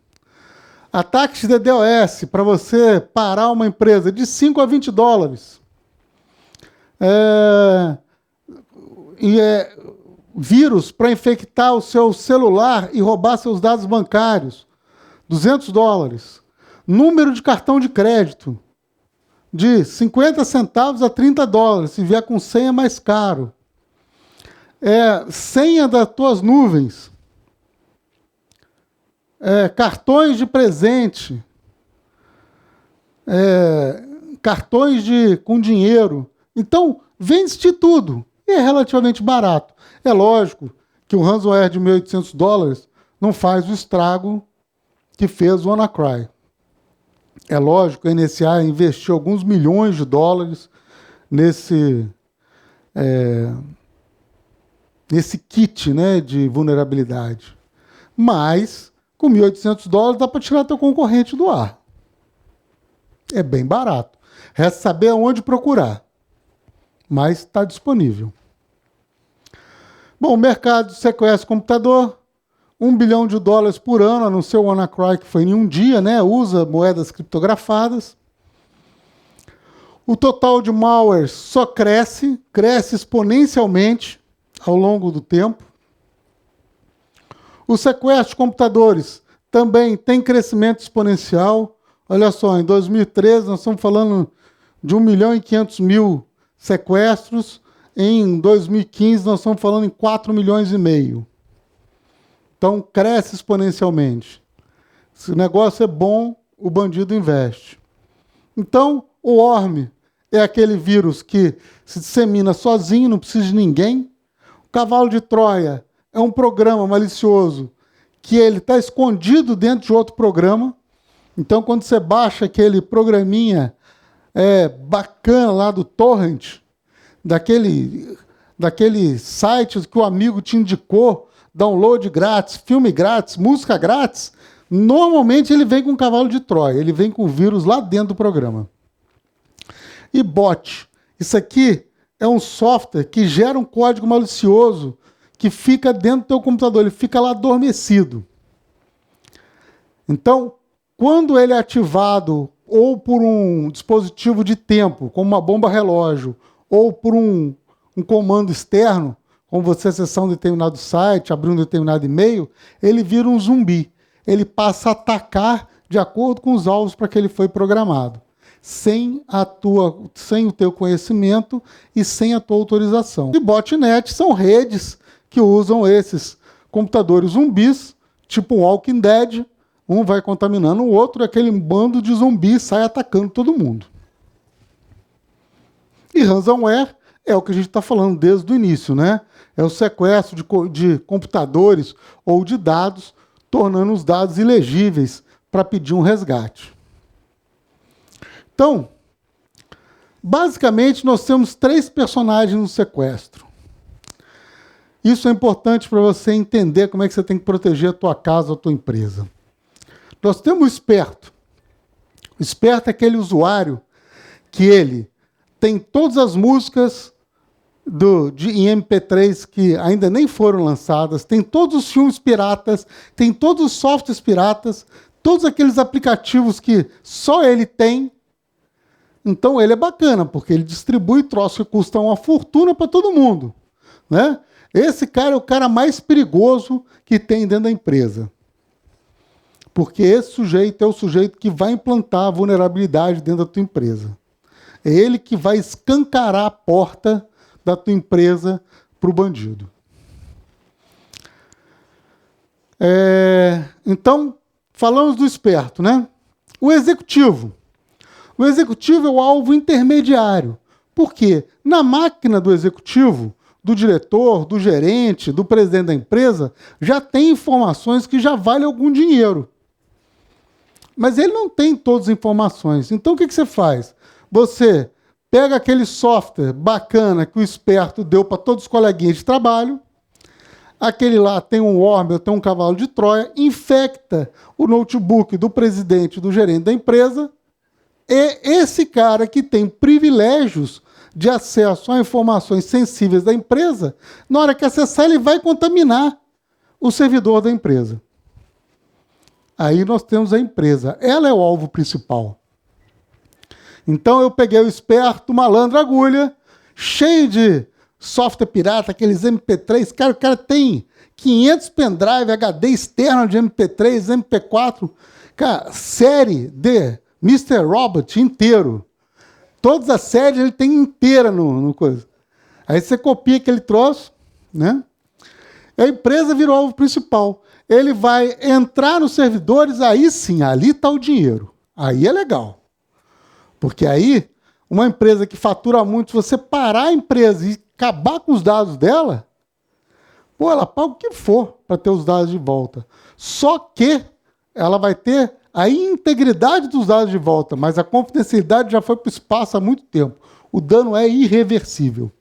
Ataques de DDoS, para você parar uma empresa, de $5 a $20. Vírus para infectar o seu celular e roubar seus dados bancários, $200. Número de cartão de crédito, de 50 centavos a $30. Se vier com senha, é mais caro. Senha das tuas nuvens. Cartões de presente. Cartões com dinheiro. Então, vende de tudo. E é relativamente barato. É lógico que um ransomware de $1.800 não faz o estrago que fez o WannaCry. É lógico que a NSA investiu alguns milhões de dólares nesse kit, né, de vulnerabilidade. Mas, com $1.800 dá para tirar teu concorrente do ar. É bem barato. Resta saber aonde procurar. Mas está disponível. Bom, o mercado de sequestro computador, $1 bilhão por ano, a não ser o WannaCry, que foi em um dia, né? Usa moedas criptografadas. O total de malwares só cresce exponencialmente ao longo do tempo. O sequestro de computadores também tem crescimento exponencial. Olha só, em 2013 nós estamos falando de 1.500.000 sequestros. Em 2015 nós estamos falando em 4,5 milhões. Então cresce exponencialmente. Se o negócio é bom, o bandido investe. Então o worm é aquele vírus que se dissemina sozinho, não precisa de ninguém. O cavalo de Troia é um programa malicioso que ele está escondido dentro de outro programa. Então, quando você baixa aquele programinha bacana lá do torrent, daquele site que o amigo te indicou, download grátis, filme grátis, música grátis, normalmente ele vem com um cavalo de Troia, ele vem com vírus lá dentro do programa. E bot, isso aqui é um software que gera um código malicioso que fica dentro do teu computador, ele fica lá adormecido. Então, quando ele é ativado ou por um dispositivo de tempo, como uma bomba relógio, ou por um comando externo, como você acessar um determinado site, abrir um determinado e-mail, ele vira um zumbi. Ele passa a atacar de acordo com os alvos para que ele foi programado, sem o teu conhecimento e sem a tua autorização. E botnet são redes que usam esses computadores zumbis, tipo Walking Dead, um vai contaminando o outro, e aquele bando de zumbis sai atacando todo mundo. E ransomware é o que a gente está falando desde o início, né? É o sequestro de computadores ou de dados, tornando os dados ilegíveis para pedir um resgate. Então, basicamente, nós temos 3 personagens no sequestro. Isso é importante para você entender como é que você tem que proteger a tua casa ou a tua empresa. Nós temos o esperto. O esperto é aquele usuário que ele tem todas as músicas em MP3 que ainda nem foram lançadas, tem todos os filmes piratas, tem todos os softwares piratas, todos aqueles aplicativos que só ele tem. Então ele é bacana, porque ele distribui troços que custam uma fortuna para todo mundo, né? Esse cara é o cara mais perigoso que tem dentro da empresa. Porque esse sujeito é o sujeito que vai implantar a vulnerabilidade dentro da tua empresa. É ele que vai escancarar a porta da tua empresa para o bandido. Então, falamos do esperto, né? O executivo. O executivo é o alvo intermediário. Por quê? Na máquina do executivo, do diretor, do gerente, do presidente da empresa, já tem informações que já valem algum dinheiro. Mas ele não tem todas as informações. Então, o que você faz? Você pega aquele software bacana que o esperto deu para todos os coleguinhas de trabalho, aquele lá tem um worm, tem um cavalo de Troia, infecta o notebook do presidente, do gerente da empresa, e esse cara que tem privilégios de acesso a informações sensíveis da empresa, na hora que acessar, ele vai contaminar o servidor da empresa. Aí nós temos a empresa. Ela é o alvo principal. Então eu peguei o esperto, malandro, agulha, cheio de software pirata, aqueles MP3. Cara, o cara tem 500 pendrive, HD externo de MP3, MP4. Cara, série de Mr. Robot inteiro. Todas as séries ele tem inteira no coisa. Aí você copia aquele troço, né? E a empresa virou o alvo principal. Ele vai entrar nos servidores, aí sim, ali está o dinheiro. Aí é legal. Porque aí, uma empresa que fatura muito, se você parar a empresa e acabar com os dados dela, pô, ela paga o que for para ter os dados de volta. Só que ela vai ter a integridade dos dados de volta, mas a confidencialidade já foi para o espaço há muito tempo. O dano é irreversível.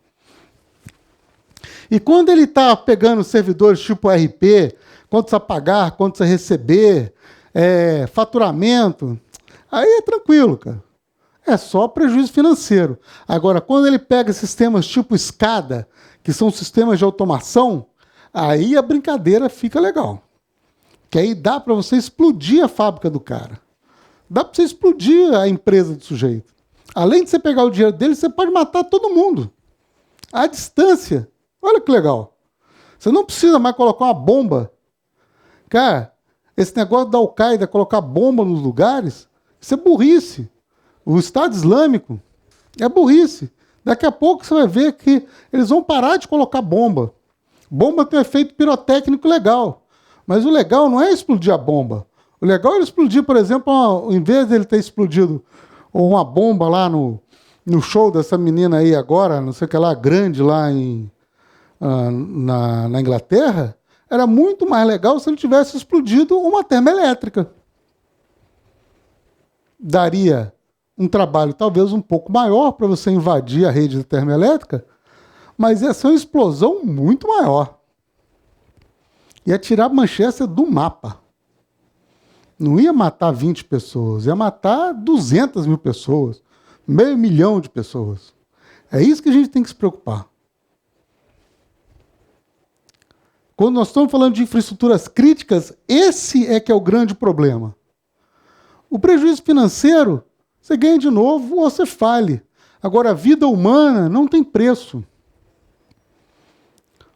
E quando ele está pegando servidores tipo RP, quanto a pagar, quanto a receber, faturamento, aí é tranquilo, cara. É só prejuízo financeiro. Agora, quando ele pega sistemas tipo SCADA, que são sistemas de automação, aí a brincadeira fica legal. Que aí dá para você explodir a fábrica do cara. Dá para você explodir a empresa do sujeito. Além de você pegar o dinheiro dele, você pode matar todo mundo. À distância. Olha que legal. Você não precisa mais colocar uma bomba. Cara, esse negócio da Al-Qaeda colocar bomba nos lugares, isso é burrice. O Estado Islâmico é burrice. Daqui a pouco você vai ver que eles vão parar de colocar bomba. Bomba tem um efeito pirotécnico legal. Mas o legal não é explodir a bomba. O legal é ele explodir, por exemplo, em vez de ele ter explodido uma bomba lá no show dessa menina aí agora, não sei o que lá, grande lá na Inglaterra, era muito mais legal se ele tivesse explodido uma termoelétrica. Daria um trabalho talvez um pouco maior para você invadir a rede de termoelétrica, mas ia ser uma explosão muito maior. Ia tirar Manchester do mapa. Não ia matar 20 pessoas, ia matar 200 mil pessoas, 500 mil de pessoas. É isso que a gente tem que se preocupar. Quando nós estamos falando de infraestruturas críticas, esse é que é o grande problema. O prejuízo financeiro, você ganha de novo ou você fale. Agora, a vida humana não tem preço.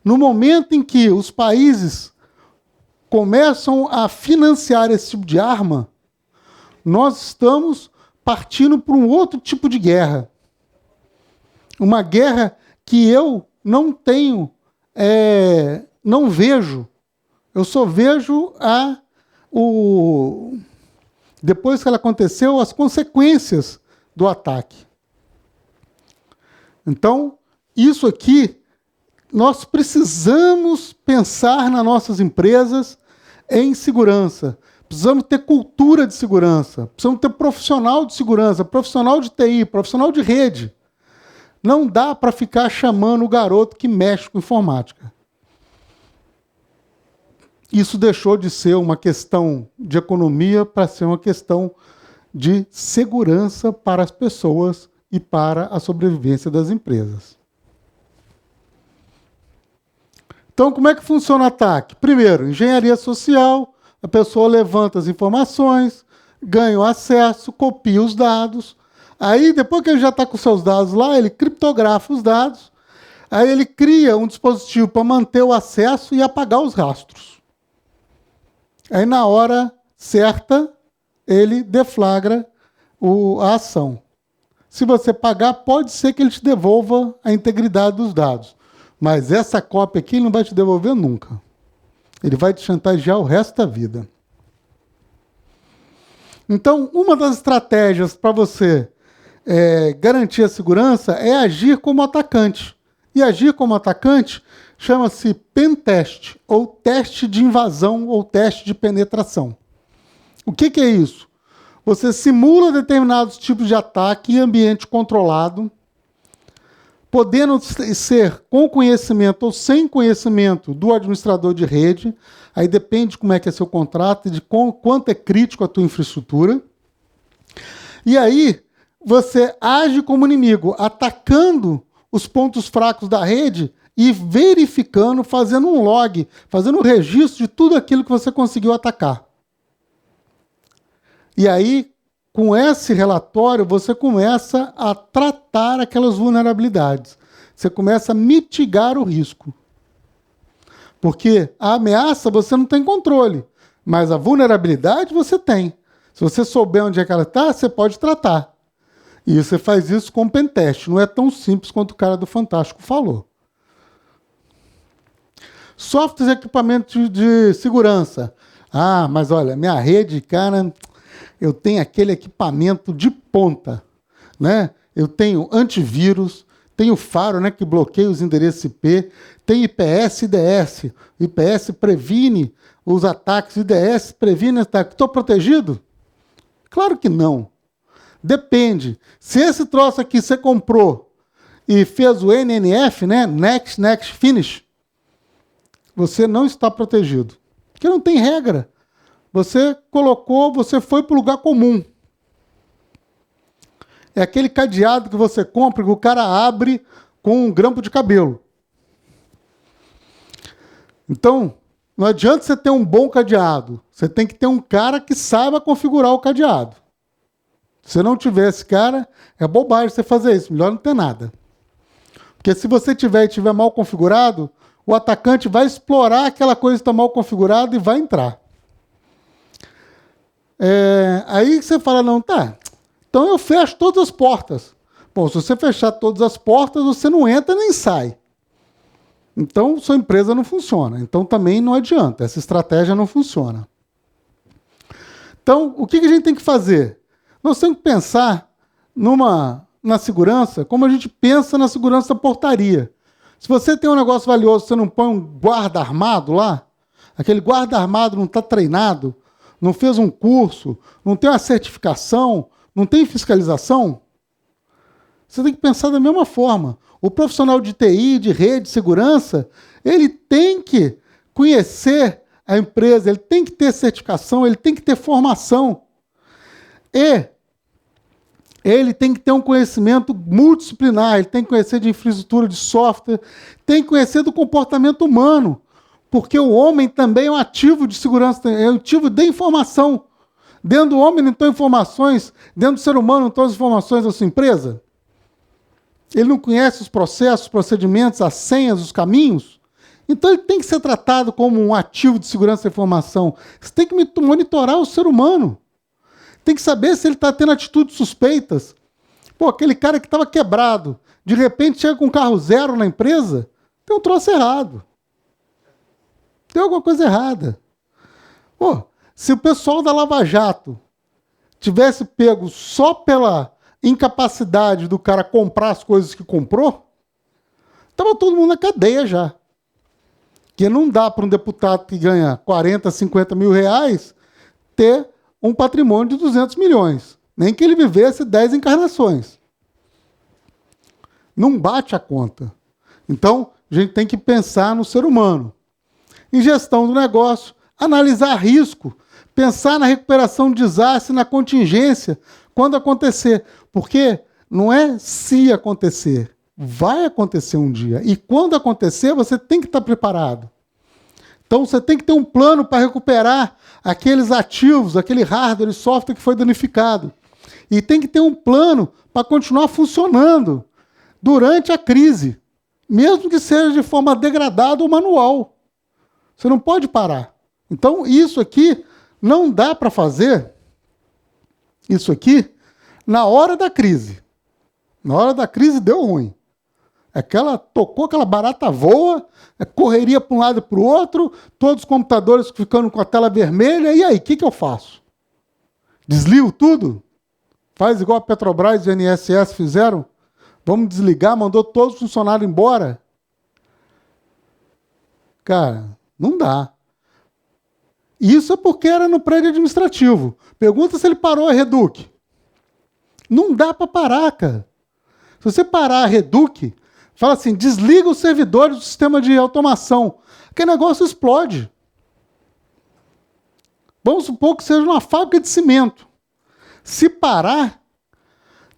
No momento em que os países começam a financiar esse tipo de arma, nós estamos partindo para um outro tipo de guerra. Uma guerra que eu não tenho, não vejo. Eu só vejo depois que ela aconteceu, as consequências do ataque. Então, isso aqui, nós precisamos pensar nas nossas empresas em segurança. Precisamos ter cultura de segurança. Precisamos ter profissional de segurança, profissional de TI, profissional de rede. Não dá para ficar chamando o garoto que mexe com informática. Isso deixou de ser uma questão de economia para ser uma questão de segurança para as pessoas e para a sobrevivência das empresas. Então, como é que funciona o ataque? Primeiro, engenharia social, a pessoa levanta as informações, ganha o acesso, copia os dados. Aí, depois que ele já está com seus dados lá, ele criptografa os dados, aí ele cria um dispositivo para manter o acesso e apagar os rastros. Aí, na hora certa, ele deflagra a ação. Se você pagar, pode ser que ele te devolva a integridade dos dados. Mas essa cópia aqui ele não vai te devolver nunca. Ele vai te chantagear o resto da vida. Então, uma das estratégias para você garantir a segurança é agir como atacante. E agir como atacante chama-se pentest, ou teste de invasão, ou teste de penetração. O que é isso? Você simula determinados tipos de ataque em ambiente controlado, podendo ser com conhecimento ou sem conhecimento do administrador de rede, aí depende de como é que é seu contrato e de quanto é crítico a tua infraestrutura. E aí você age como inimigo, atacando os pontos fracos da rede e verificando, fazendo um log, fazendo um registro de tudo aquilo que você conseguiu atacar. E aí, com esse relatório, você começa a tratar aquelas vulnerabilidades. Você começa a mitigar o risco. Porque a ameaça você não tem controle, mas a vulnerabilidade você tem. Se você souber onde é que ela está, você pode tratar. E você faz isso com pentest. Não é tão simples quanto o cara do Fantástico falou. Softwares e equipamentos de segurança. Ah, mas olha, minha rede, cara, eu tenho aquele equipamento de ponta, né? Eu tenho antivírus, tenho Faro, né, que bloqueia os endereços IP, tem IPS e IDS. IPS previne os ataques, IDS previne ataques. Estou protegido? Claro que não. Depende. Se esse troço aqui você comprou e fez o NNF, né, Next, Finish, você não está protegido. Porque não tem regra. Você colocou, você foi para o lugar comum. É aquele cadeado que você compra que o cara abre com um grampo de cabelo. Então, não adianta você ter um bom cadeado. Você tem que ter um cara que saiba configurar o cadeado. Se não tiver esse cara, é bobagem você fazer isso. Melhor não ter nada. Porque se você tiver mal configurado, o atacante vai explorar aquela coisa que está mal configurada e vai entrar. Aí você fala, não, tá, então eu fecho todas as portas. Bom, se você fechar todas as portas, você não entra nem sai. Então, sua empresa não funciona. Então, também não adianta. Essa estratégia não funciona. Então, o que a gente tem que fazer? Nós temos que pensar na segurança como a gente pensa na segurança da portaria. Se você tem um negócio valioso, você não põe um guarda armado lá, aquele guarda armado não está treinado, não fez um curso, não tem uma certificação, não tem fiscalização, você tem que pensar da mesma forma. O profissional de TI, de rede, de segurança, ele tem que conhecer a empresa, ele tem que ter certificação, ele tem que ter formação. E ele tem que ter um conhecimento multidisciplinar, ele tem que conhecer de infraestrutura, de software, tem que conhecer do comportamento humano. Porque o homem também é um ativo de segurança, é um ativo de informação. Dentro do homem não estão informações, dentro do ser humano não estão as informações da sua empresa. Ele não conhece os processos, os procedimentos, as senhas, os caminhos. Então ele tem que ser tratado como um ativo de segurança da informação. Você tem que monitorar o ser humano. tem que saber se ele está tendo atitudes suspeitas. Pô, aquele cara que estava quebrado, de repente chega com um carro zero na empresa, tem um troço errado. Tem alguma coisa errada. Pô, se o pessoal da Lava Jato tivesse pego só pela incapacidade do cara comprar as coisas que comprou, estava todo mundo na cadeia já. Porque não dá para um deputado que ganha 40, 50 mil reais ter um patrimônio de 200 milhões. Nem que ele vivesse 10 encarnações. Não bate a conta. Então, a gente tem que pensar no ser humano. Em gestão do negócio, analisar risco, pensar na recuperação de desastre, na contingência, quando acontecer. Porque não é se acontecer, vai acontecer um dia. E quando acontecer, você tem que estar preparado. Então, você tem que ter um plano para recuperar aqueles ativos, aquele hardware e software que foi danificado. E tem que ter um plano para continuar funcionando durante a crise, mesmo que seja de forma degradada ou manual. Você não pode parar. Então, isso aqui não dá para fazer, isso aqui, na hora da crise. Na hora da crise deu ruim. Tocou aquela barata voa, correria para um lado e para o outro, todos os computadores ficando com a tela vermelha, e aí, o que eu faço? Desligo tudo? Faz igual a Petrobras e o INSS fizeram? Vamos desligar, mandou todos os funcionários embora? Cara, não dá. Isso é porque era no prédio administrativo. Pergunta se ele parou a Reduc. Não dá para parar, cara. Se você parar a Reduc, fala assim, desliga os servidores do sistema de automação. Aquele negócio explode. Vamos supor que seja uma fábrica de cimento. Se parar,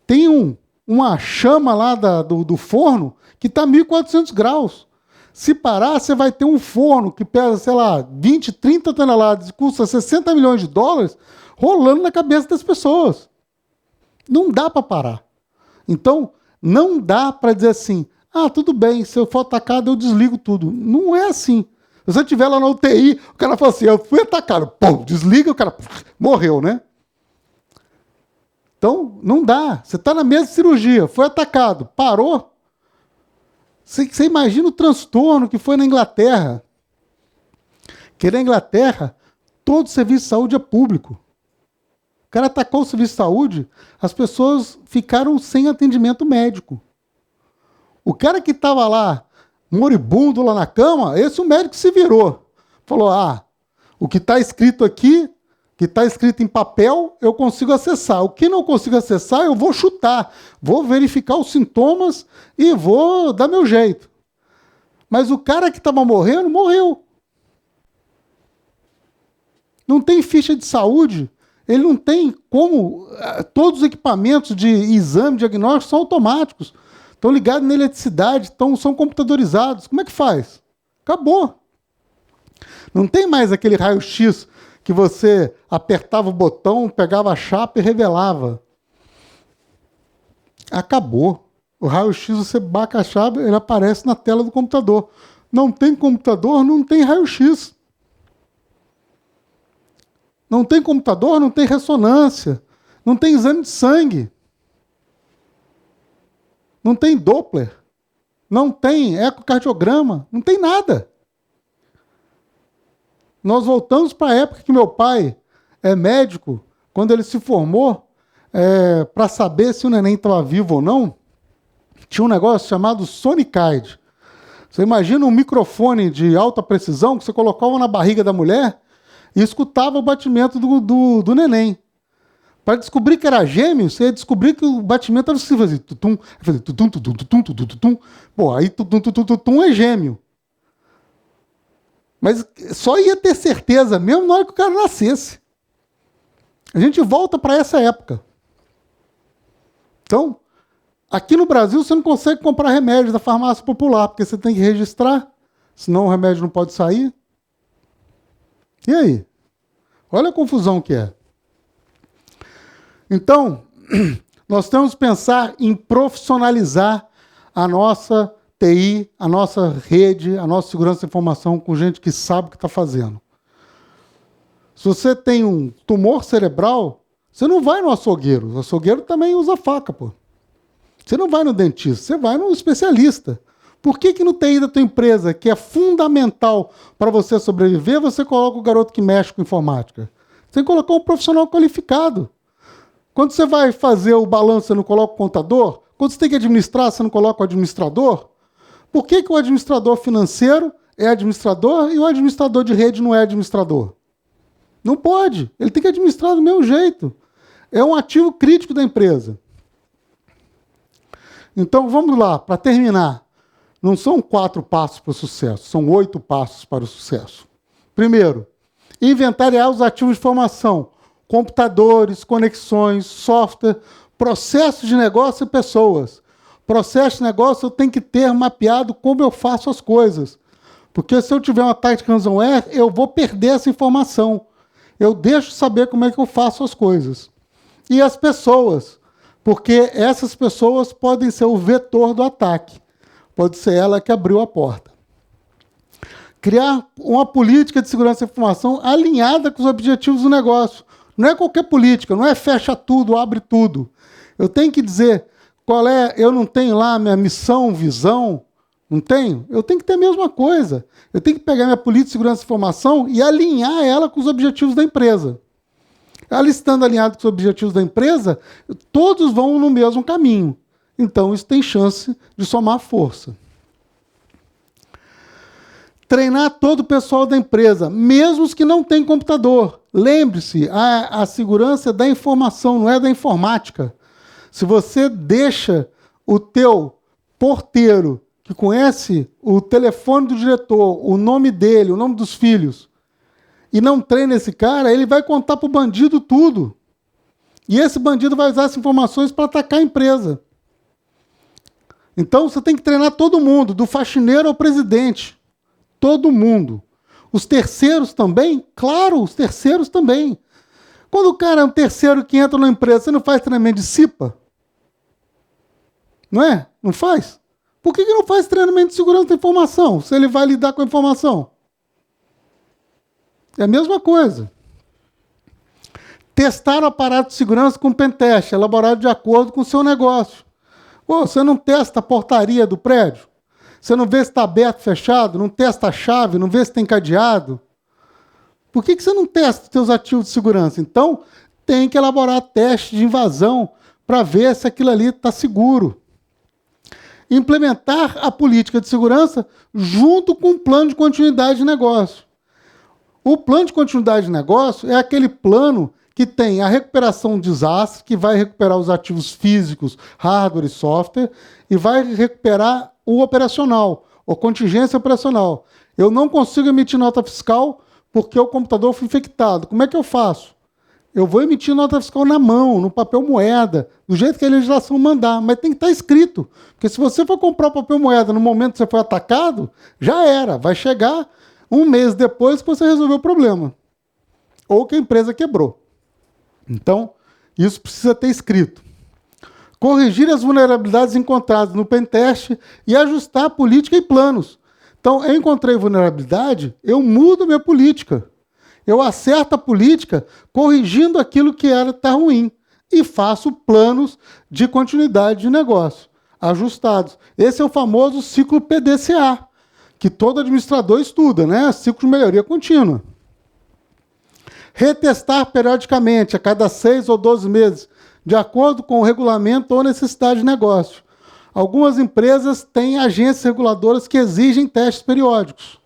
tem uma chama lá do forno que está a 1.400 graus. Se parar, você vai ter um forno que pesa, sei lá, 20, 30 toneladas e custa 60 milhões de dólares rolando na cabeça das pessoas. Não dá para parar. Então, não dá para dizer assim, tudo bem, se eu for atacado, eu desligo tudo. Não é assim. Se você estiver lá na UTI, o cara fala assim, eu fui atacado, pum, desliga, o cara morreu, né? Então, não dá. Você está na mesa de cirurgia, foi atacado, parou. Você imagina o transtorno que foi na Inglaterra. Que na Inglaterra, todo o serviço de saúde é público. O cara atacou o serviço de saúde, as pessoas ficaram sem atendimento médico. O cara que estava lá, moribundo lá na cama, esse o médico se virou. Falou, o que está escrito aqui, que está escrito em papel, eu consigo acessar. O que não consigo acessar, eu vou chutar. Vou verificar os sintomas e vou dar meu jeito. Mas o cara que estava morrendo, morreu. Não tem ficha de saúde, ele não tem como... Todos os equipamentos de exame, diagnóstico são automáticos. Estão ligados na eletricidade, são computadorizados. Como é que faz? Acabou. Não tem mais aquele raio-x que você apertava o botão, pegava a chapa e revelava. Acabou. O raio-x, você baca a chave, ele aparece na tela do computador. Não tem computador, não tem raio-x. Não tem computador, não tem ressonância. Não tem exame de sangue. Não tem Doppler. Não tem ecocardiograma. Não tem nada. Nós voltamos para a época que meu pai é médico, quando ele se formou, para saber se o neném estava vivo ou não, tinha um negócio chamado Sonicide. Você imagina um microfone de alta precisão que você colocava na barriga da mulher e escutava o batimento do neném. Para descobrir que era gêmeo, você ia descobrir que o batimento era assim, fazia tutum, fazia tutum, tutum, tutum, tutum, tutum. Pô, aí tutum, tutum, tutum é gêmeo. Mas só ia ter certeza mesmo na hora que o cara nascesse. A gente volta para essa época. Então, aqui no Brasil você não consegue comprar remédio da farmácia popular, porque você tem que registrar, senão o remédio não pode sair. E aí? Olha a confusão que é. Então, nós temos que pensar em profissionalizar a nossa TI, a nossa rede, a nossa segurança de informação com gente que sabe o que está fazendo. Se você tem um tumor cerebral, Você não vai no açougueiro. O açougueiro também usa faca, pô. Você não vai no dentista, você vai no especialista. Por que no TI da tua empresa, que é fundamental para você sobreviver, você coloca o garoto que mexe com informática? Você tem que colocar um profissional qualificado. Quando você vai fazer o balanço, você não coloca o contador? Quando você tem que administrar, você não coloca o administrador? Por que o administrador financeiro é administrador e o administrador de rede não é administrador? Não pode. Ele tem que administrar do mesmo jeito. É um ativo crítico da empresa. Então, vamos lá, para terminar. Não são 4 passos para o sucesso, são 8 passos para o sucesso. Primeiro, inventariar os ativos de informação, computadores, conexões, software, processos de negócio e pessoas. Processo de negócio eu tenho que ter mapeado como eu faço as coisas. Porque se eu tiver um ataque de ransomware, eu vou perder essa informação. Eu deixo saber como é que eu faço as coisas. E as pessoas, porque essas pessoas podem ser o vetor do ataque. Pode ser ela que abriu a porta. Criar uma política de segurança da informação alinhada com os objetivos do negócio. Não é qualquer política, não é fecha tudo, abre tudo. Eu tenho que dizer qual é, eu não tenho lá minha missão, visão, não tenho? Eu tenho que ter a mesma coisa. Eu tenho que pegar minha política de segurança da informação e alinhar ela com os objetivos da empresa. Ela estando alinhada com os objetivos da empresa, todos vão no mesmo caminho. Então, isso tem chance de somar força. Treinar todo o pessoal da empresa, mesmo os que não têm computador. Lembre-se, a segurança é da informação, não é da informática. Se você deixa o teu porteiro, que conhece o telefone do diretor, o nome dele, o nome dos filhos, e não treina esse cara, ele vai contar para o bandido tudo. E esse bandido vai usar essas informações para atacar a empresa. Então você tem que treinar todo mundo, do faxineiro ao presidente. Todo mundo. Os terceiros também? Claro, os terceiros também. Quando o cara é um terceiro que entra na empresa, você não faz treinamento de CIPA? Não é? Não faz? Por que não faz treinamento de segurança da informação, se ele vai lidar com a informação? É a mesma coisa. Testar o aparato de segurança com pentest, elaborado de acordo com o seu negócio. Pô, você não testa a portaria do prédio? Você não vê se está aberto, fechado? Não testa a chave? Não vê se tem cadeado? Por que você não testa os seus ativos de segurança? Então, tem que elaborar teste de invasão para ver se aquilo ali está seguro. Implementar a política de segurança junto com o plano de continuidade de negócio. O plano de continuidade de negócio é aquele plano que tem a recuperação de desastre, que vai recuperar os ativos físicos, hardware e software, e vai recuperar o operacional, a contingência operacional. Eu não consigo emitir nota fiscal porque o computador foi infectado. Como é que eu faço? Eu vou emitir nota fiscal na mão, no papel moeda, do jeito que a legislação mandar, mas tem que estar escrito. Porque se você for comprar o papel moeda no momento que você foi atacado, já era. Vai chegar um mês depois que você resolveu o problema. Ou que a empresa quebrou. Então, isso precisa ter escrito. Corrigir as vulnerabilidades encontradas no pentest e ajustar a política e planos. Então, eu encontrei vulnerabilidade, eu mudo a minha política. Eu acerto a política corrigindo aquilo que está ruim e faço planos de continuidade de negócio, ajustados. Esse é o famoso ciclo PDCA, que todo administrador estuda, né? Ciclo de melhoria contínua. Retestar periodicamente, a cada 6 ou 12 meses, de acordo com o regulamento ou necessidade de negócio. Algumas empresas têm agências reguladoras que exigem testes periódicos.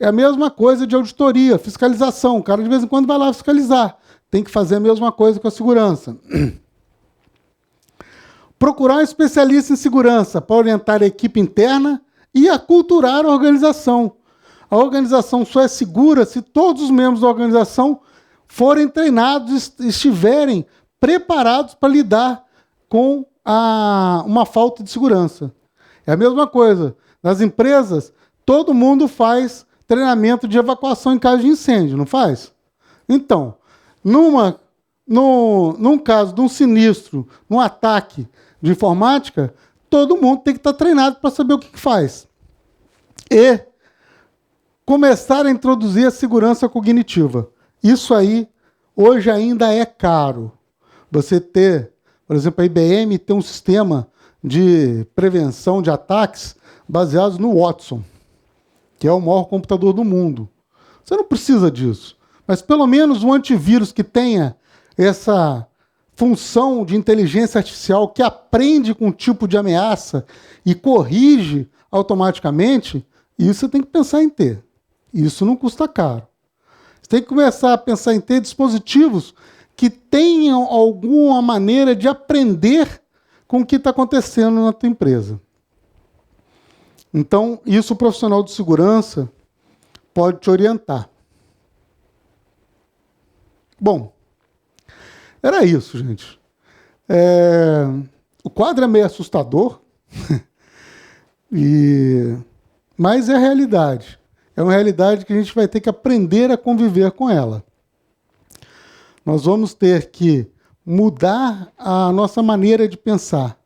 É a mesma coisa de auditoria, fiscalização. O cara de vez em quando vai lá fiscalizar. Tem que fazer a mesma coisa com a segurança. Procurar um especialista em segurança para orientar a equipe interna e aculturar a organização. A organização só é segura se todos os membros da organização forem treinados, estiverem preparados para lidar com uma falta de segurança. É a mesma coisa. Nas empresas, todo mundo faz treinamento de evacuação em caso de incêndio, não faz? Então, num caso de um sinistro, num ataque de informática, todo mundo tem que estar treinado para saber o que faz. E começar a introduzir a segurança cognitiva. Isso aí, Hoje ainda é caro você ter, por exemplo, a IBM tem um sistema de prevenção de ataques baseados no Watson, que é o maior computador do mundo. Você não precisa disso, mas pelo menos um antivírus que tenha essa função de inteligência artificial que aprende com um tipo de ameaça e corrige automaticamente, isso você tem que pensar em ter. Isso não custa caro. Você tem que começar a pensar em ter dispositivos que tenham alguma maneira de aprender com o que está acontecendo na tua empresa. Então, isso o profissional de segurança pode te orientar. Bom, era isso, gente. O quadro é meio assustador, mas é a realidade. É uma realidade que a gente vai ter que aprender a conviver com ela. Nós vamos ter que mudar a nossa maneira de pensar.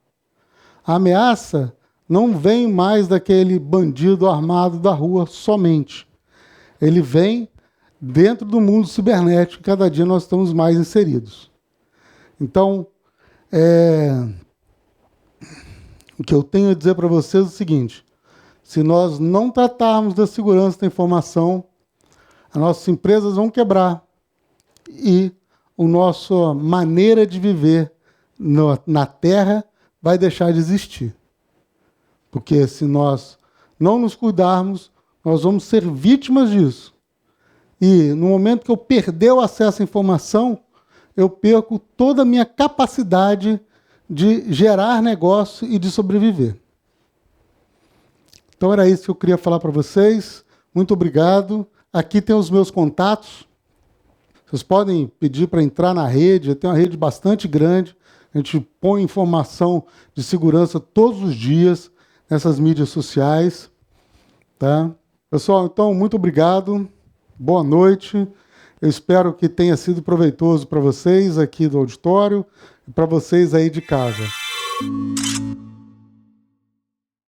A ameaça não vem mais daquele bandido armado da rua somente. Ele vem dentro do mundo cibernético, que cada dia nós estamos mais inseridos. Então, o que eu tenho a dizer para vocês é o seguinte: se nós não tratarmos da segurança da informação, as nossas empresas vão quebrar e a nossa maneira de viver na Terra vai deixar de existir. Porque se nós não nos cuidarmos, nós vamos ser vítimas disso. E no momento que eu perder o acesso à informação, eu perco toda a minha capacidade de gerar negócio e de sobreviver. Então era isso que eu queria falar para vocês. Muito obrigado. Aqui tem os meus contatos. Vocês podem pedir para entrar na rede. Eu tenho uma rede bastante grande. A gente põe informação de segurança todos os dias nessas mídias sociais. Tá? Pessoal, então, muito obrigado. Boa noite. Eu espero que tenha sido proveitoso para vocês aqui do auditório e para vocês aí de casa.